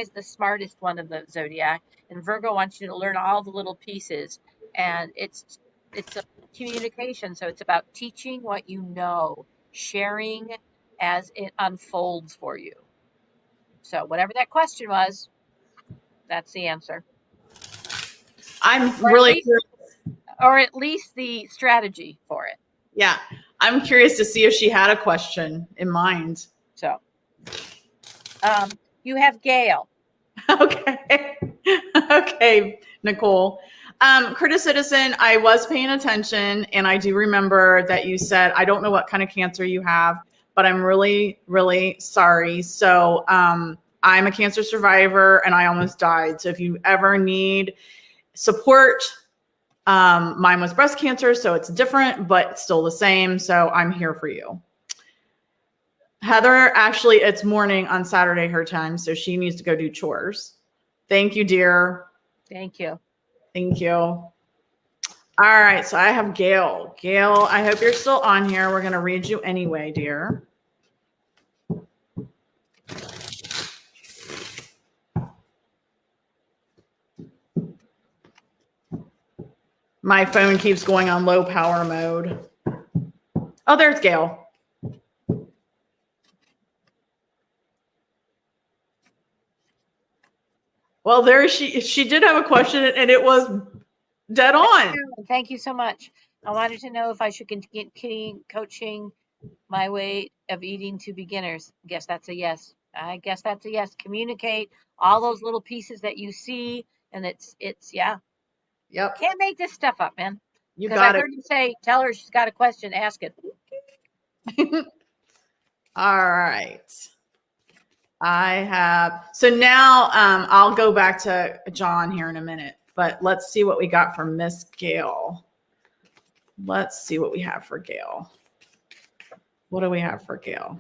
the smartest one of the zodiac, and Virgo wants you to learn all the little pieces. And it's a communication, so it's about teaching what you know, sharing as it unfolds for you. So whatever that question was, that's the answer. I'm really curious. Or at least the strategy for it. Yeah. I'm curious to see if she had a question in mind. So, you have Gail. Okay. Okay, Nicole. Critter Citizen, I was paying attention and I do remember that you said, I don't know what kind of cancer you have, but I'm really, really sorry. So, I'm a cancer survivor and I almost died. So if you ever need support, mine was breast cancer, so it's different, but still the same. So I'm here for you. Heather, actually, it's morning on Saturday, her time, so she needs to go do chores. Thank you, dear. Thank you. Thank you. All right, so I have Gail. Gail, I hope you're still on here. We're going to read you anyway, dear. My phone keeps going on low power mode. Oh, there's Gail. Well, there she did have a question, and it was dead on. Thank you so much. I wanted to know if I should continue coaching my way of eating to beginners. Guess that's a yes. I guess that's a yes. Communicate all those little pieces that you see, and it's yeah. Yep. Can't make this stuff up, man. You got it. I heard you say, tell her she's got a question, ask it. All right. I have, so now I'll go back to John here in a minute, but let's see what we got from Miss Gail. Let's see what we have for Gail. What do we have for Gail?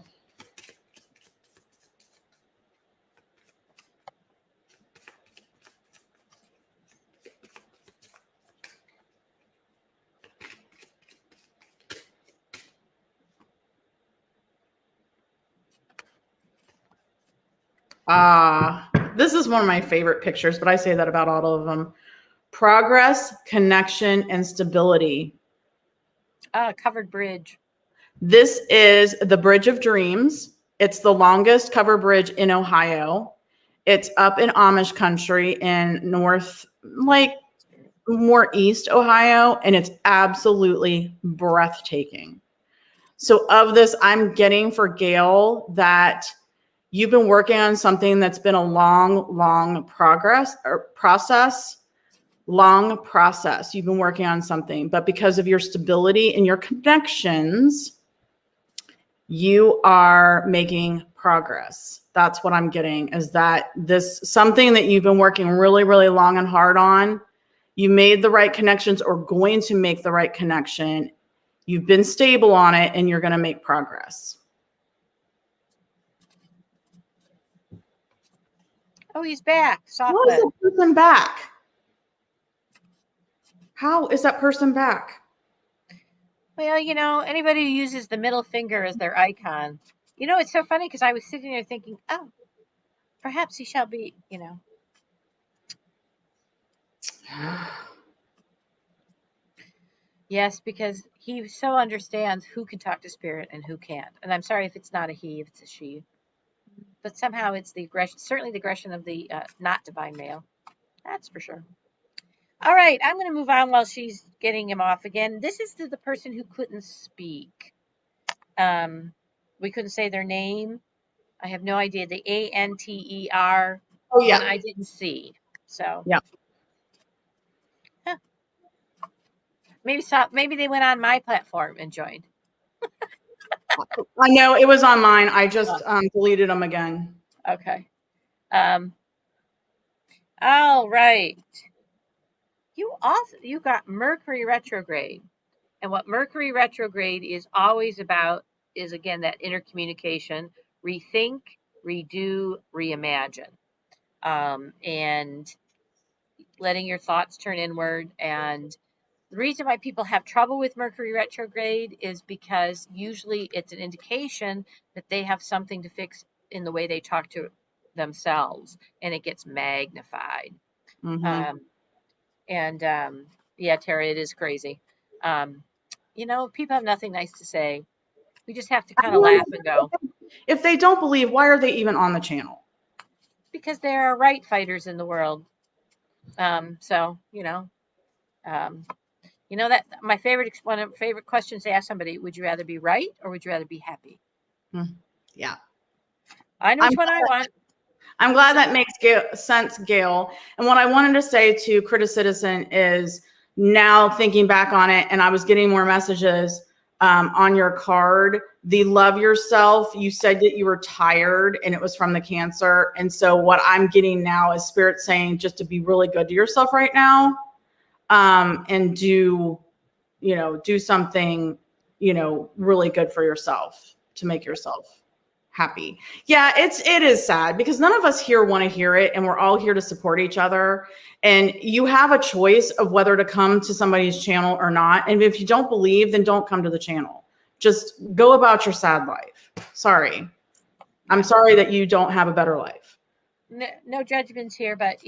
This is one of my favorite pictures, but I say that about all of them. Progress, connection, and stability. Covered bridge. This is the Bridge of Dreams. It's the longest covered bridge in Ohio. It's up in Amish country in north, like more east Ohio, and it's absolutely breathtaking. So of this, I'm getting for Gail that you've been working on something that's been a long process. You've been working on something, but because of your stability and your connections, you are making progress. That's what I'm getting, is that this something that you've been working really, really long and hard on. You made the right connections or going to make the right connection. You've been stable on it and you're going to make progress. Oh, he's back. How is that person back? How is that person back? Well, anybody who uses the middle finger as their icon. It's so funny because I was sitting there thinking, oh, perhaps he shall be, Yes, because he so understands who can talk to spirit and who can't. And I'm sorry if it's not a he, if it's a she. But somehow it's the aggression, certainly the aggression of the not divine male. That's for sure. All right, I'm going to move on while she's getting him off again. This is to the person who couldn't speak. We couldn't say their name. I have no idea. The ANTER Oh, yeah. one I didn't see. So yeah. Huh. Maybe they went on my platform and joined. I know it was on mine. I just deleted them again. Okay. All right. You got Mercury retrograde. And what Mercury retrograde is always about is, again, that inner communication, rethink, redo, reimagine, and letting your thoughts turn inward. And the reason why people have trouble with Mercury retrograde is because usually it's an indication that they have something to fix in the way they talk to themselves, and it gets magnified. Mm-hmm. Yeah, Tara, it is crazy. People have nothing nice to say. We just have to kind of laugh and go. If they don't believe, why are they even on the channel? Because there are right fighters in the world. So that one of my favorite questions to ask somebody: would you rather be right or would you rather be happy? Yeah, I know which one I want. I'm glad that makes sense, Gail. And what I wanted to say to Critic Citizen is, now thinking back on it, and I was getting more messages on your card, the love yourself, you said that you were tired and it was from the cancer. And so what I'm getting now is Spirit saying just to be really good to yourself right now, and do something, really good for yourself to make yourself happy. Yeah, it is sad because none of us here want to hear it, and we're all here to support each other. And you have a choice of whether to come to somebody's channel or not. And if you don't believe, then don't come to the channel. Just go about your sad life. Sorry. I'm sorry that you don't have a better life. No judgments here, but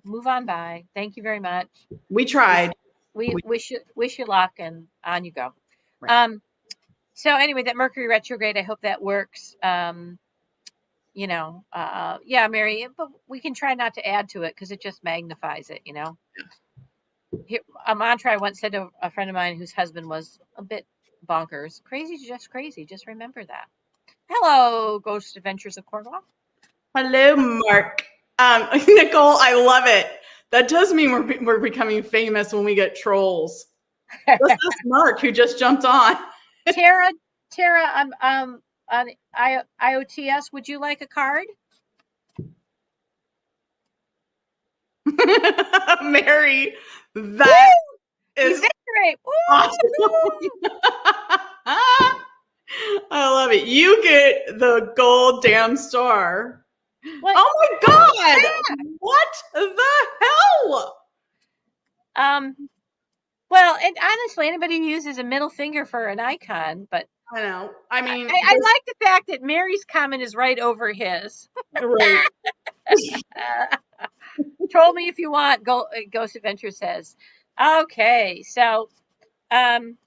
move on by. Thank you very much. We tried. We wish you luck, and on you go. Right. So anyway, that Mercury retrograde, I hope that works. Yeah, Mary, but we can try not to add to it because it just magnifies it, Here, a mantra I once said to a friend of mine whose husband was a bit bonkers: crazy is just crazy. Just remember that. Hello, Ghost Adventures of Cornwall. Hello, Mark. Nicole, I love it. That does mean we're becoming famous when we get trolls. That's this Mark who just jumped on. Tara, on IOTS, would you like a card? Mary, that is great. Awesome. I love it. You get the gold damn star. What? Oh my God. Yeah. What the hell? Well, and honestly, anybody who uses a middle finger for an icon, but I know. I mean, I like the fact that Mary's comment is right over his. Right. Troll me if you want, Ghost Adventure says. Okay, so Tara,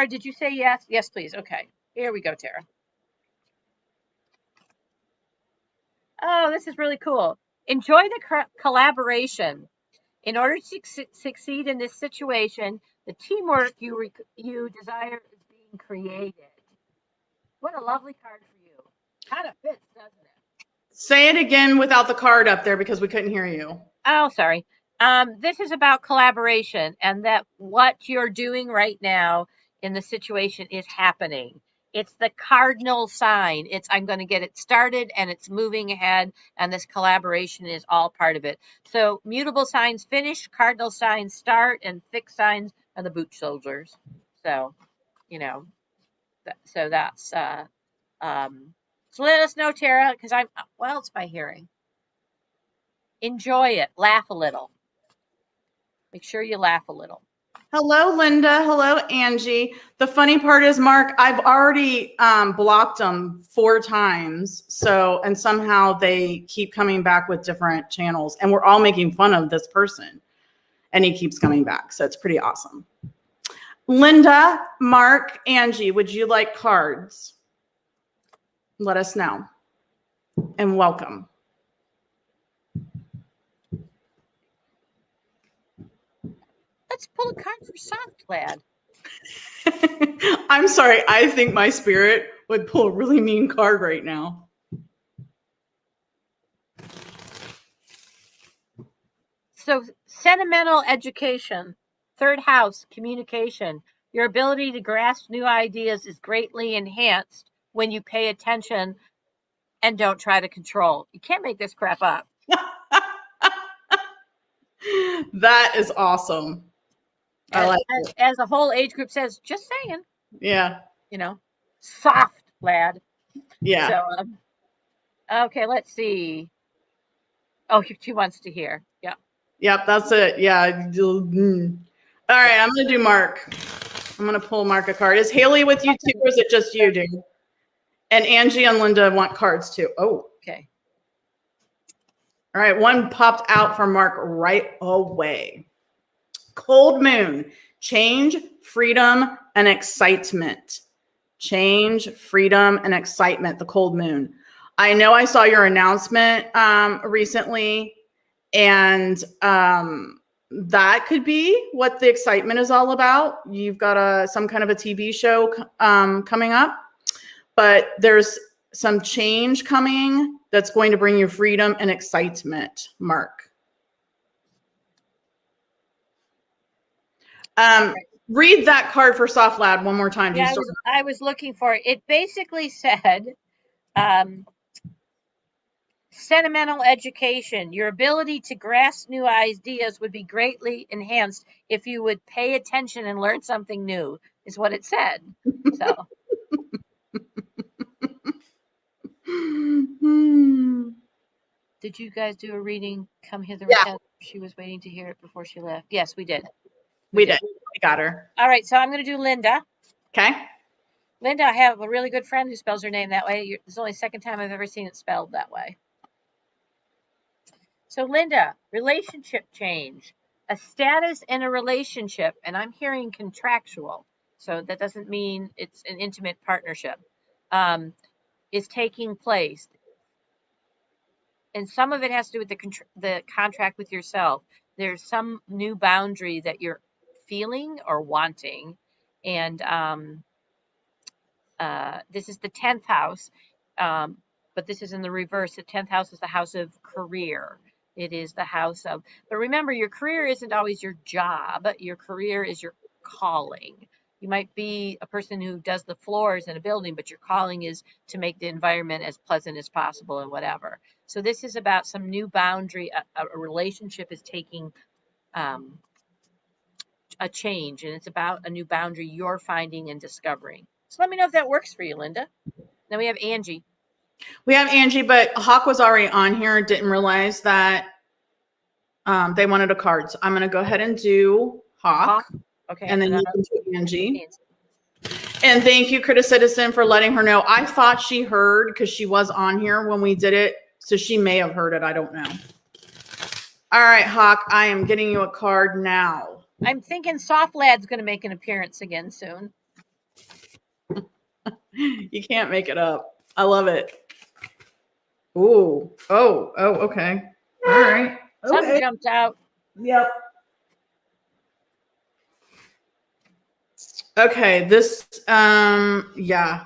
did you say yes? Yes, please. Okay, here we go, Tara. Oh, this is really cool. Enjoy the collaboration. In order to succeed in this situation, the teamwork you desire is being created. What a lovely card for you. Kind of fits, doesn't it? Say it again without the card up there because we couldn't hear you. Oh, sorry. This is about collaboration and that what you're doing right now in the situation is happening. It's the cardinal sign. It's I'm going to get it started and it's moving ahead, and this collaboration is all part of it. So mutable signs finish, cardinal signs start, and fixed signs are the boot soldiers. So, you know, so that's so let us know, Tara, because what else am I hearing? Enjoy it. Laugh a little. Make sure you laugh a little. Hello, Linda. Hello, Angie. The funny part is, Mark, I've already blocked them 4 times. So, and somehow they keep coming back with different channels, and we're all making fun of this person, and he keeps coming back. So it's pretty awesome. Linda, Mark, Angie, would you like cards? Let us know. And welcome. Let's pull a card for Soft Lad. I'm sorry. I think my spirit would pull a really mean card right now. So, sentimental education, 3rd house, communication. Your ability to grasp new ideas is greatly enhanced when you pay attention and don't try to control. You can't make this crap up. That is awesome. I like it. As the whole age group says, just saying. Yeah. You know, Soft Lad. Yeah. So, okay, let's see. Oh, she wants to hear. Yeah. Yep, that's it. Yeah. All right, I'm going to do Mark. I'm going to pull Mark a card. Is Haley with you too, or is it just you, dude? And Angie and Linda want cards too. Oh. Okay. All right, one popped out for Mark right away. Cold Moon, change, freedom, and excitement. Change, freedom, and excitement, the Cold Moon. I know I saw your announcement recently, and that could be what the excitement is all about. You've got some kind of a TV show coming up, but there's some change coming that's going to bring you freedom and excitement, Mark. Read that card for Soft Lad one more time. Yeah, I was looking for it. It basically said, sentimental education. Your ability to grasp new ideas would be greatly enhanced if you would pay attention and learn something new, is what it said. So. Did you guys do a reading? Come hither. Yeah. She was waiting to hear it before she left. Yes, we did. We did. We got her. All right, so I'm going to do Linda. Okay. Linda, I have a really good friend who spells her name that way. It's only the 2nd time I've ever seen it spelled that way. So Linda, relationship change. A status in a relationship, and I'm hearing contractual, so that doesn't mean it's an intimate partnership, is taking place. And some of it has to do with the contract with yourself. There's some new boundary that you're feeling or wanting, and this is the 10th house, but this is in the reverse. The 10th house is the house of career. It is the house of, but remember, your career isn't always your job. Your career is your calling. You might be a person who does the floors in a building, but your calling is to make the environment as pleasant as possible and whatever. So this is about some new boundary. A relationship is taking a change, and it's about a new boundary you're finding and discovering. So let me know if that works for you, Linda. Then we have Angie. We have Angie, but Hawk was already on here. Didn't realize that they wanted a card. So I'm going to go ahead and do Hawk. Okay. And then you can do Angie. And thank you, Critic Citizen, for letting her know. I thought she heard because she was on here when we did it So she may have heard it. I don't know. All right, Hawk, I am getting you a card now. I'm thinking Soft Lad's going to make an appearance again soon. You can't make it up. I love it. Ooh. Oh, okay. All right. Something jumped out. Yep. Okay, this, yeah.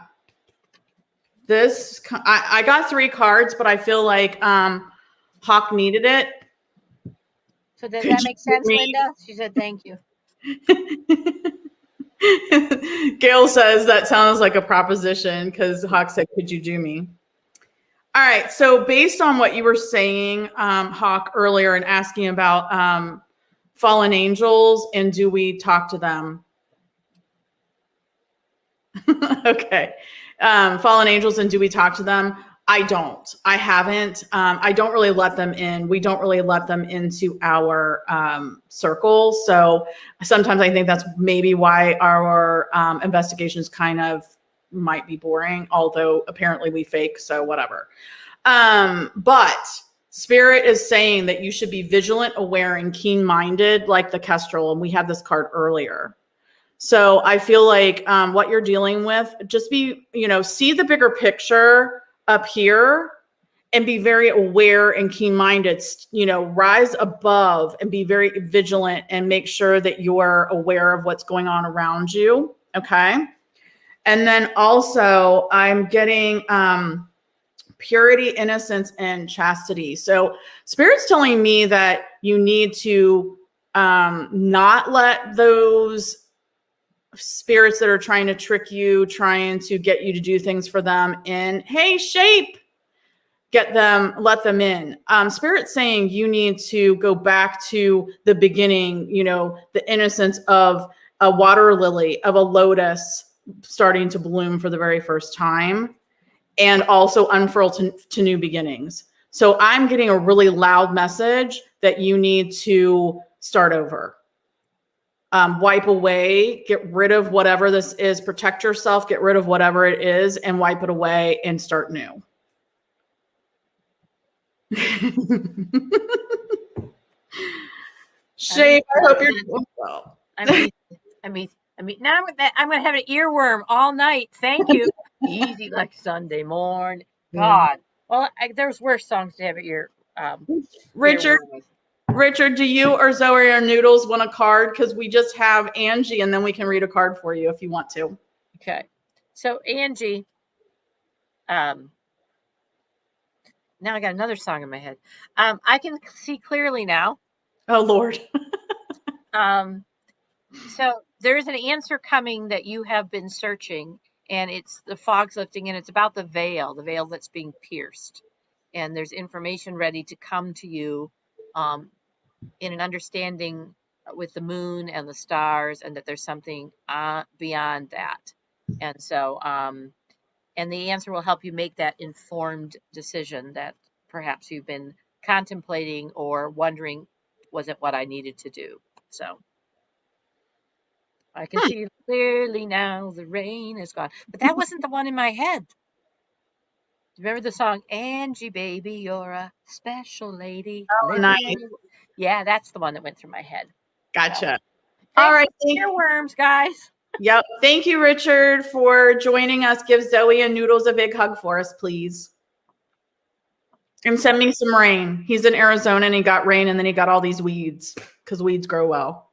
This, I got 3 cards, but I feel like Hawk needed it. So does that make sense, Linda? She said, thank you. Gail says that sounds like a proposition because Hawk said, could you do me? All right, so based on what you were saying, Hawk, earlier and asking about fallen angels and do we talk to them? Okay. Fallen angels and do we talk to them? I don't. I haven't. I don't really let them in. We don't really let them into our circle. So sometimes I think that's maybe why our investigations kind of might be boring, although apparently we fake, so whatever. But Spirit is saying that you should be vigilant, aware, and keen-minded like the Kestrel, and we had this card earlier. So I feel like what you're dealing with, just be, see the bigger picture up here and be very aware and keen-minded, rise above and be very vigilant and make sure that you're aware of what's going on around you. Okay. And then also I'm getting purity, innocence, and chastity. So Spirit's telling me that you need to not let those spirits that are trying to trick you, trying to get you to do things for them in, hey, shape, let them in. Spirit's saying you need to go back to the beginning, the innocence of a water lily, of a lotus starting to bloom for the very first time, and also unfurl to new beginnings. So I'm getting a really loud message that you need to start over. Wipe away, get rid of whatever this is, protect yourself, get rid of whatever it is, and wipe it away and start new. Shape, I hope you're doing well. I mean, now I'm going to have an earworm all night. Thank you. Easy like Sunday morning. God. Well, there's worse songs to have at your Richard, do you or Zoe or Noodles want a card? Because we just have Angie, and then we can read a card for you if you want to. Okay. So Angie, now I got another song in my head. I can see clearly now. Oh, Lord. So there's an answer coming that you have been searching, and it's the fog's lifting, and it's about the veil that's being pierced. And there's information ready to come to you in an understanding with the moon and the stars, and that there's something beyond that. And so, and the answer will help you make that informed decision that perhaps you've been contemplating or wondering, was it what I needed to do? So I can see clearly now the rain is gone. But that wasn't the one in my head. Remember the song, Angie, baby, you're a special lady. Oh, nice. Yeah, that's the one that went through my head. Gotcha. So, all right. Earworms, guys. Yep. Thank you, Richard, for joining us. Give Zoe and Noodles a big hug for us, please. And send me some rain. He's in Arizona and he got rain and then he got all these weeds because weeds grow well.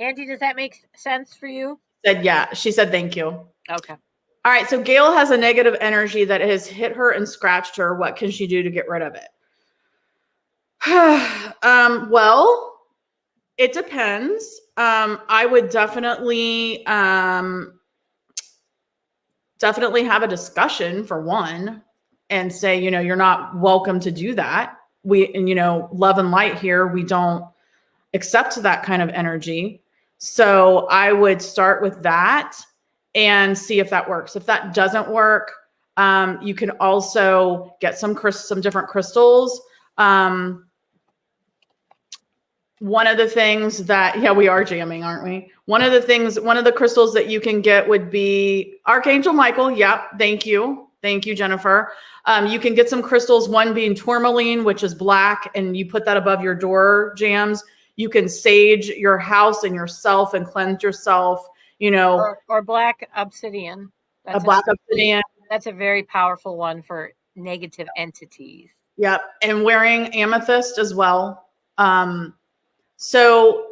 Angie, does that make sense for you? Said yeah. She said thank you. Okay. All right. So Gail has a negative energy that has hit her and scratched her. What can she do to get rid of it? Well, it depends. I would definitely have a discussion for one and say, you're not welcome to do that. Love and light here, we don't accept that kind of energy. So I would start with that and see if that works. If that doesn't work, you can also get some different crystals. One of the things that, we are jamming, aren't we? One of the crystals that you can get would be Archangel Michael. Yep. Thank you. Thank you, Jennifer. You can get some crystals, one being tourmaline, which is black, and you put that above your door jams. You can sage your house and yourself and cleanse yourself, or black obsidian. a black obsidian. That's a very powerful one for negative entities. Yep. And wearing amethyst as well. So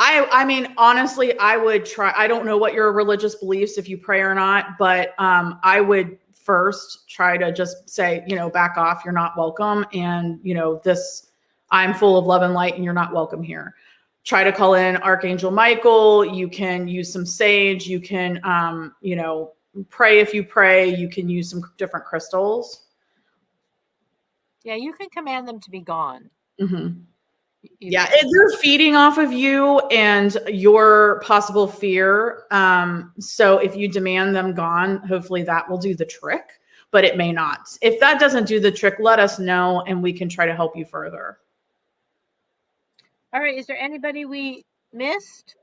I mean, honestly, I would try. I don't know what your religious beliefs, if you pray or not, but I would first try to just say, back off. You're not welcome. And, I'm full of love and light and you're not welcome here. Try to call in Archangel Michael. You can use some sage. You can, pray if you pray. You can use some different crystals. Yeah, you can command them to be gone. Mm-hmm. Yeah, they're feeding off of you and your possible fear. So if you demand them gone, hopefully that will do the trick, but it may not. If that doesn't do the trick, let us know and we can try to help you further. All right. Is there anybody we missed?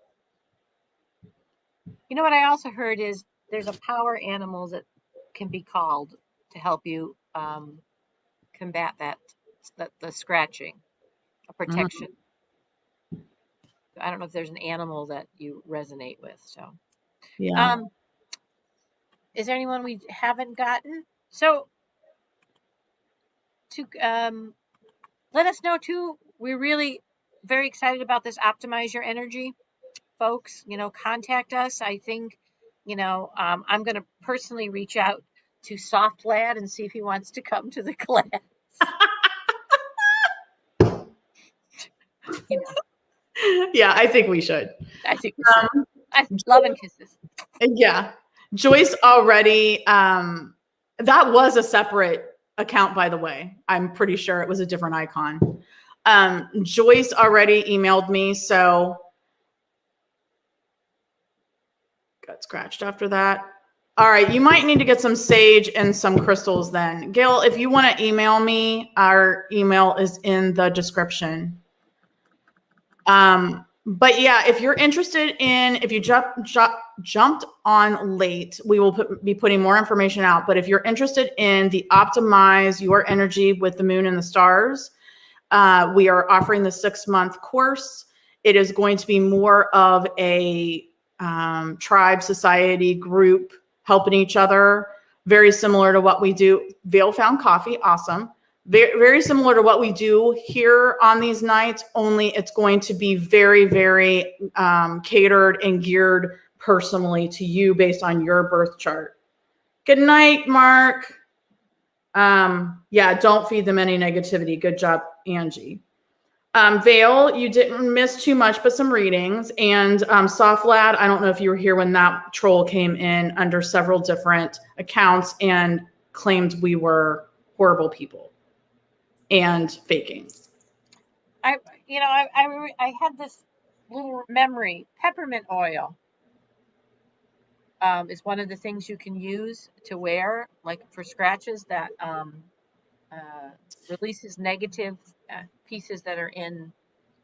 You know what I also heard is there's a power animal that can be called to help you combat the scratching. A protection. I don't know if there's an animal that you resonate with. So, yeah. Is there anyone we haven't gotten? So, to let us know too. We're really very excited about this. Optimize your energy, folks. Contact us. I think, I'm going to personally reach out to Soft Lad and see if he wants to come to the class. Yeah, I think we should. I think we should. Love and kisses. Yeah. Joyce already, that was a separate account, by the way. I'm pretty sure it was a different icon. Joyce already emailed me, so got scratched after that. All right, you might need to get some sage and some crystals then. Gail, if you want to email me, our email is in the description. But yeah, if you're interested if you jumped on late, we will be putting more information out. But if you're interested in the Optimize Your Energy with the Moon and the Stars, we are offering the 6-month course. It is going to be more of a tribe, society, group, helping each other. Very similar to what we do. Vale Found Coffee, awesome. Very, very similar to what we do here on these nights, only it's going to be very, very catered and geared personally to you based on your birth chart. Good night, Mark. Yeah, don't feed them any negativity. Good job, Angie. Vale, you didn't miss too much, but some readings. And Soft Lad, I don't know if you were here when that troll came in under several different accounts and claimed we were horrible people and faking. I had this little memory. Peppermint oil is one of the things you can use to wear, like for scratches, that releases negative pieces that are in,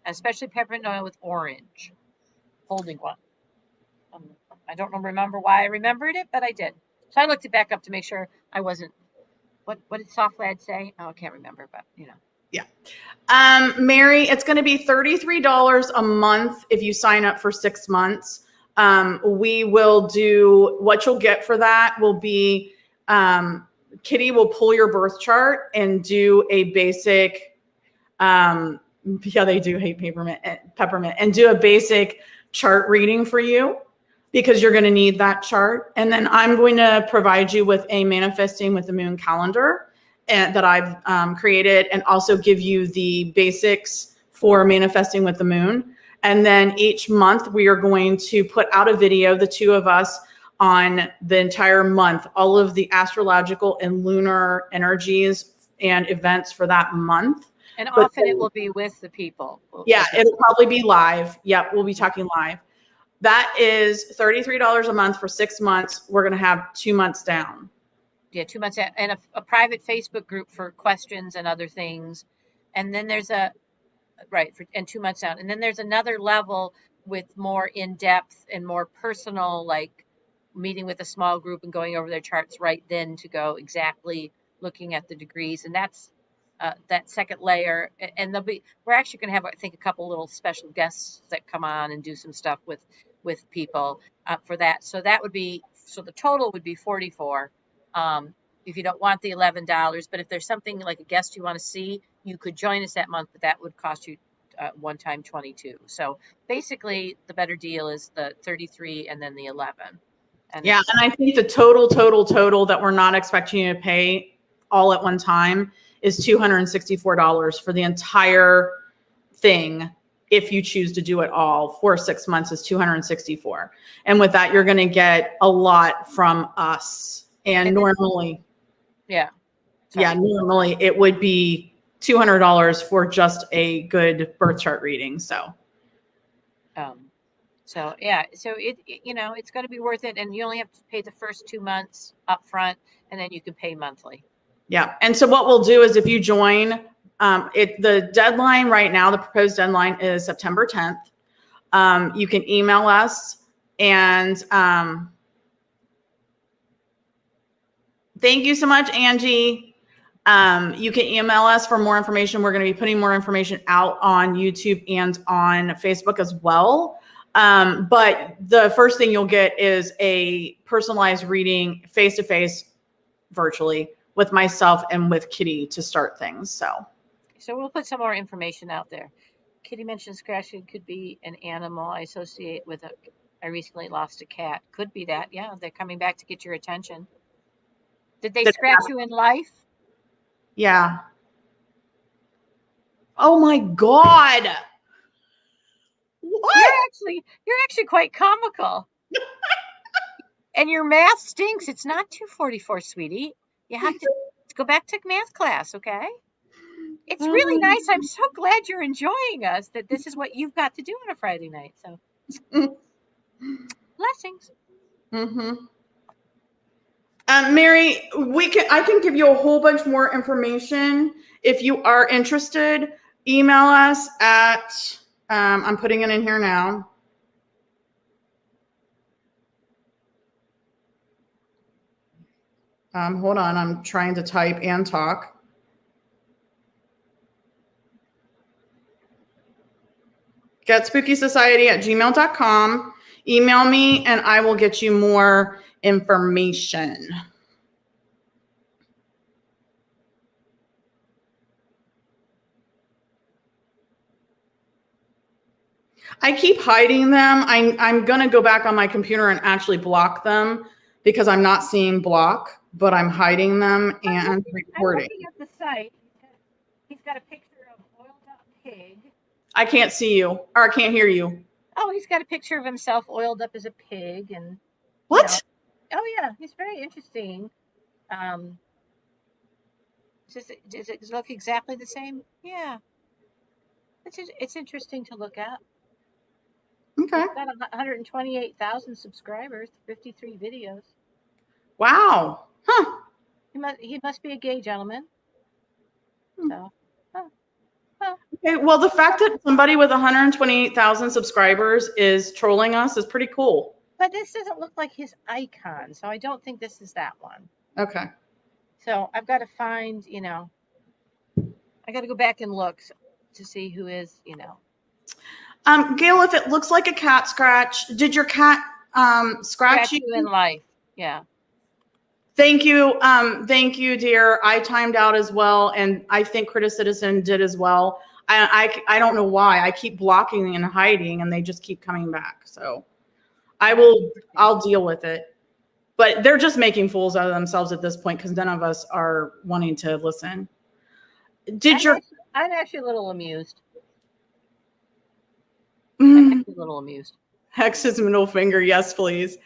especially peppermint oil with orange. Holding one. I don't remember why I remembered it, but I did. So I looked it back up to make sure I wasn't. What did Soft Lad say? Oh, I can't remember, but Yeah. Mary, it's going to be $33 a month if you sign up for 6 months. We will do, what you'll get for that will be, Kitty will pull your birth chart and do a basic, yeah, they do hate peppermint, and do a basic chart reading for you because you're going to need that chart. And then I'm going to provide you with a Manifesting with the Moon calendar that I've created, and also give you the basics for Manifesting with the Moon. And then each month we are going to put out a video, the two of us, on the entire month, all of the astrological and lunar energies and events for that month. And often it will be with the people. Yeah, it'll probably be live. Yep, we'll be talking live. That is $33 a month for 6 months. We're going to have 2 months down. Yeah, 2 months, and a private Facebook group for questions and other things. And then there's and 2 months down. And then there's another level with more in-depth and more personal, like meeting with a small group and going over their charts right then to go exactly looking at the degrees. And that's that second layer. And we're actually going to have, I think, a couple little special guests that come on and do some stuff with people for that. So that would be, so the total would be 44. If you don't want the $11, but if there's something like a guest you want to see, you could join us that month, but that would cost you one time 22. So basically the better deal is the 33 and then the 11. And yeah, and I think the total that we're not expecting you to pay all at one time is $264 for the entire thing. If you choose to do it all for 6 months, is $264. And with that, you're going to get a lot from us. And normally, normally it would be $200 for just a good birth chart reading. So it's going to be worth it, and you only have to pay the first 2 months up front, and then you can pay monthly. Yeah, and so what we'll do is if you join, the deadline right now, the proposed deadline is September 10th. You can email us, and thank you so much, Angie. You can email us for more information. We're going to be putting more information out on YouTube and on Facebook as well. But the first thing you'll get is a personalized reading face-to-face virtually with myself and with Kitty to start things. So we'll put some more information out there. Kitty mentioned scratching could be an animal I associate with I recently lost a cat. Could be that. Yeah, they're coming back to get your attention. Did they scratch you in life? Yeah. Oh my God. What? You're actually quite comical. And your math stinks. It's not 244, sweetie. You have to go back to math class, okay? It's really nice. I'm so glad you're enjoying us, that this is what you've got to do on a Friday night. So blessings. Mm-hmm. Mary, I can give you a whole bunch more information. If you are interested, email us at, I'm putting it in here now. Hold on, I'm trying to type and talk. GetSpookySociety@gmail.com. Email me and I will get you more information. I keep hiding them. I'm going to go back on my computer and actually block them because I'm not seeing block, but I'm hiding them and recording. I'm looking at the site. He's got a picture of oiled up pig. I can't see you, or I can't hear you. Oh, he's got a picture of himself oiled up as a pig. And what? Oh yeah, he's very interesting. Does it look exactly the same? Yeah. It's interesting to look at. Okay. He's got 128,000 subscribers, 53 videos. Wow. Huh. He must be a gay gentleman. So. Okay, well, the fact that somebody with 128,000 subscribers is trolling us is pretty cool. But this doesn't look like his icon, so I don't think this is that one. Okay. So I've got to find, I got to go back and look to see who is, Gail, if it looks like a cat scratch, did your cat scratch you in life? Yeah. Thank you. Thank you, dear. I timed out as well. And I think Critter Citizen did as well. I don't know why. I keep blocking and hiding and they just keep coming back. So I'll deal with it. But they're just making fools out of themselves at this point because none of us are wanting to listen. I'm actually a little amused. I'm actually a little amused. Hex's middle finger. Yes, please.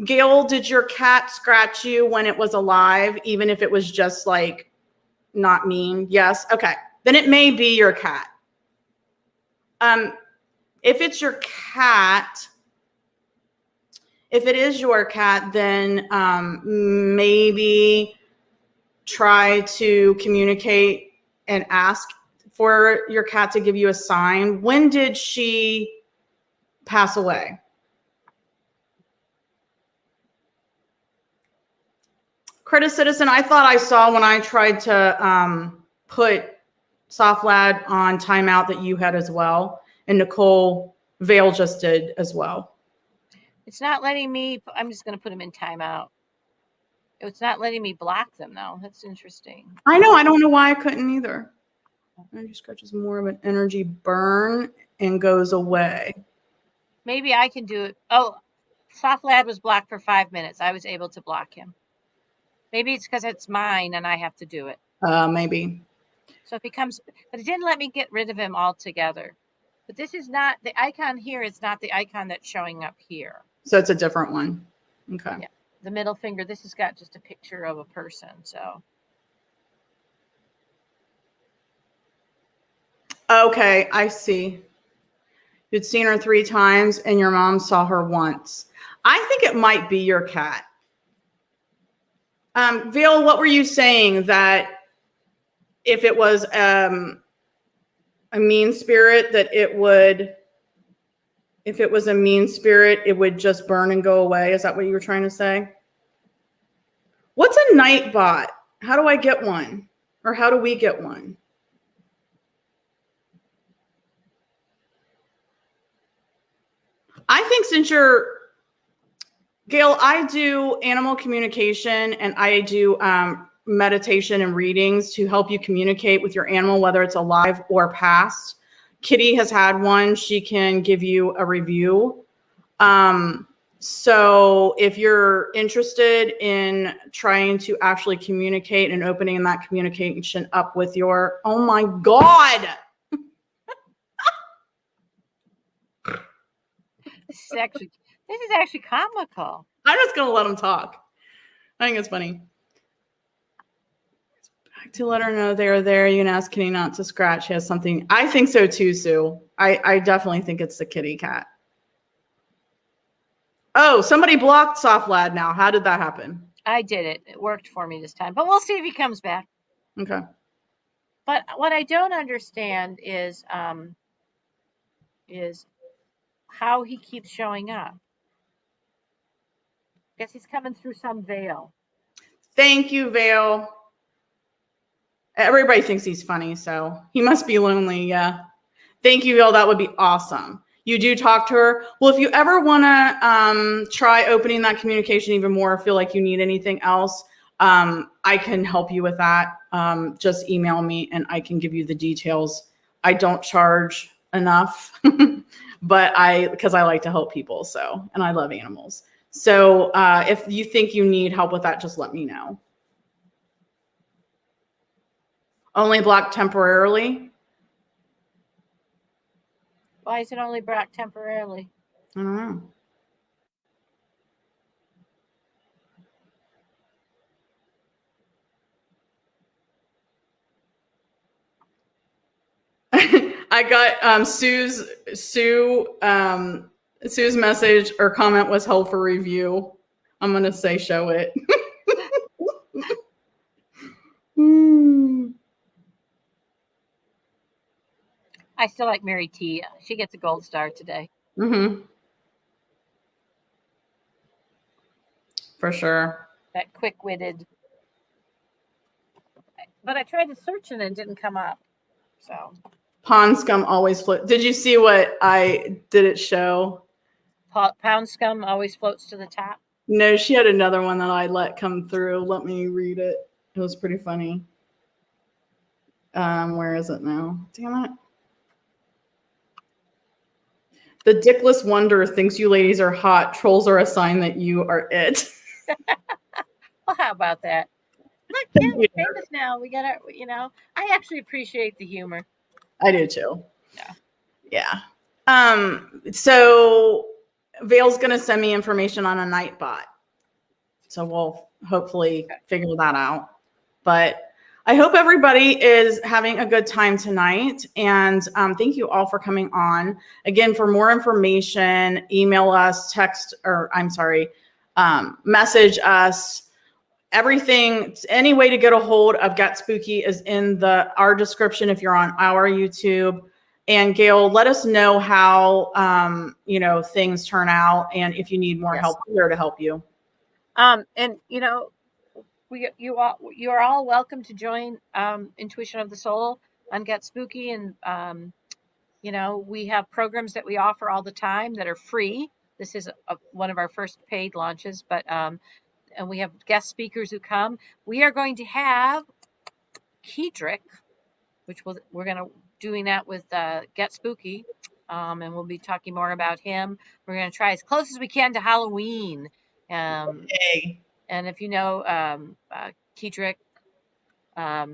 Gail, did your cat scratch you when it was alive, even if it was just like not mean? Yes. Okay. Then it may be your cat. If it's your cat, if it is your cat, then maybe try to communicate and ask for your cat to give you a sign. When did she pass away? Critic Citizen, I thought I saw when I tried to put Soft Lad on timeout that you had as well. And Nicole Vale just did as well. It's not letting me, I'm just going to put them in timeout. It's not letting me block them though. That's interesting. I know. I don't know why I couldn't either. Energy scratch is more of an energy burn and goes away. Maybe I can do it. Oh, Soft Lad was blocked for 5 minutes. I was able to block him. Maybe it's because it's mine and I have to do it. Maybe. So if he comes, but it didn't let me get rid of him altogether. But this is not, the icon here is not the icon that's showing up here. So it's a different one. Okay. Yeah. The middle finger, this has got just a picture of a person, so. Okay, I see. You'd seen her 3 times and your mom saw her once. I think it might be your cat. Vale, what were you saying? That if it was a mean spirit, that it would, if it was a mean spirit, it would just burn and go away? Is that what you were trying to say? What's a night bot? How do I get one? Or how do we get one? I think since you're, Gail, I do animal communication and I do meditation and readings to help you communicate with your animal, whether it's alive or past. Kitty has had one. She can give you a review. So if you're interested in trying to actually communicate and opening that communication up with your, oh my God. This is actually comical. I'm just gonna let them talk. I think it's funny. Back to let her know they're there. You can ask Kitty not to scratch. She has something. I think so too, Sue. I definitely think it's the kitty cat. Oh, somebody blocked Soft Lad now. How did that happen? I did it. It worked for me this time, but we'll see if he comes back. Okay. But what I don't understand is how he keeps showing up. Guess he's coming through some veil. Thank you, Vale. Everybody thinks he's funny, so he must be lonely. Yeah. Thank you, Vale. That would be awesome. You do talk to her. Well, if you ever want to try opening that communication even more, or feel like you need anything else, I can help you with that. Just email me and I can give you the details. I don't charge enough, but because I like to help people. So, and I love animals. So if you think you need help with that, just let me know. Only blocked temporarily. Why is it only blocked temporarily? I don't know. I got Sue's message or comment was held for review. I'm gonna say show it. I still like Mary T. She gets a gold star today. Mm-hmm. For sure. That quick-witted. But I tried to search and it didn't come up. So. Pond scum always float. Did you see what I did it show? Pound scum always floats to the top. No, she had another one that I let come through. Let me read it. It was pretty funny. Where is it now? Damn it. The dickless wonder thinks you ladies are hot. Trolls are a sign that you are it. Well, how about that? Look, yeah, we're famous now. We got our, I actually appreciate the humor. I do too. Yeah. Yeah. So Vale's going to send me information on a night bot. So we'll hopefully figure that out. But I hope everybody is having a good time tonight. And thank you all for coming on. Again, for more information, email us, message us. Everything, any way to get a hold of Get Spooky is in our description if you're on our YouTube. And Gail, let us know how things turn out, and if you need more help, we're there to help you. And you are all welcome to join Intuition of the Soul on Get Spooky, and we have programs that we offer all the time that are free. This is one of our first paid launches, but and we have guest speakers who come. We are going to have Kedrick, which we're going to doing that with Get Spooky, and we'll be talking more about him. We're going to try as close as we can to Halloween. Hey. And if you know Kedrick,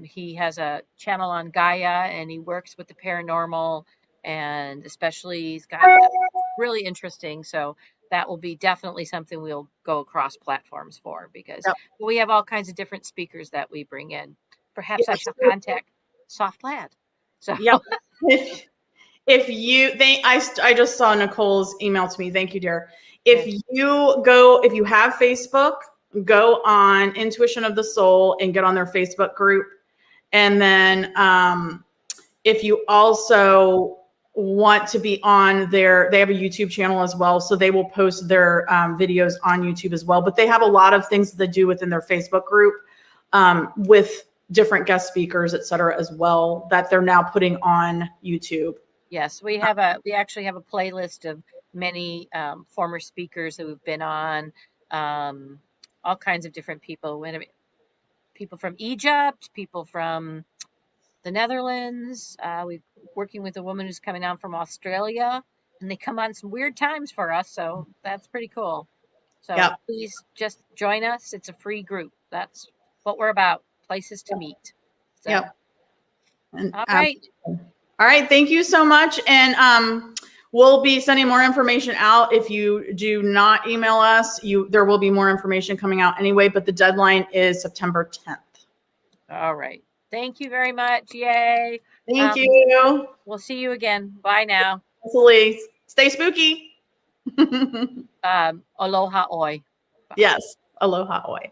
he has a channel on Gaia, and he works with the paranormal, and especially he's got really interesting. So that will be definitely something we'll go across platforms for, because we have all kinds of different speakers that we bring in. Perhaps I shall contact Soft Lad. So yep. If you I just saw Nicole's email to me. Thank you, dear. If you have Facebook, go on Intuition of the Soul and get on their Facebook group. And then if you also want to be on they have a YouTube channel as well. So they will post their videos on YouTube as well. But they have a lot of things that they do within their Facebook group with different guest speakers, et cetera, as well, that they're now putting on YouTube. Yes, we actually have a playlist of many former speakers who have been on, all kinds of different people. People from Egypt, people from the Netherlands. We're working with a woman who's coming on from Australia, and they come on some weird times for us, so that's pretty cool. So please just join us. It's a free group. That's what we're about. Places to meet. So. All right. All right. Thank you so much. And we'll be sending more information out. If you do not email us, there will be more information coming out anyway, but the deadline is September 10th. All right. Thank you very much. Yay. Thank you. We'll see you again. Bye now. Absolutely. Stay spooky. Aloha oi. Yes. Aloha oi.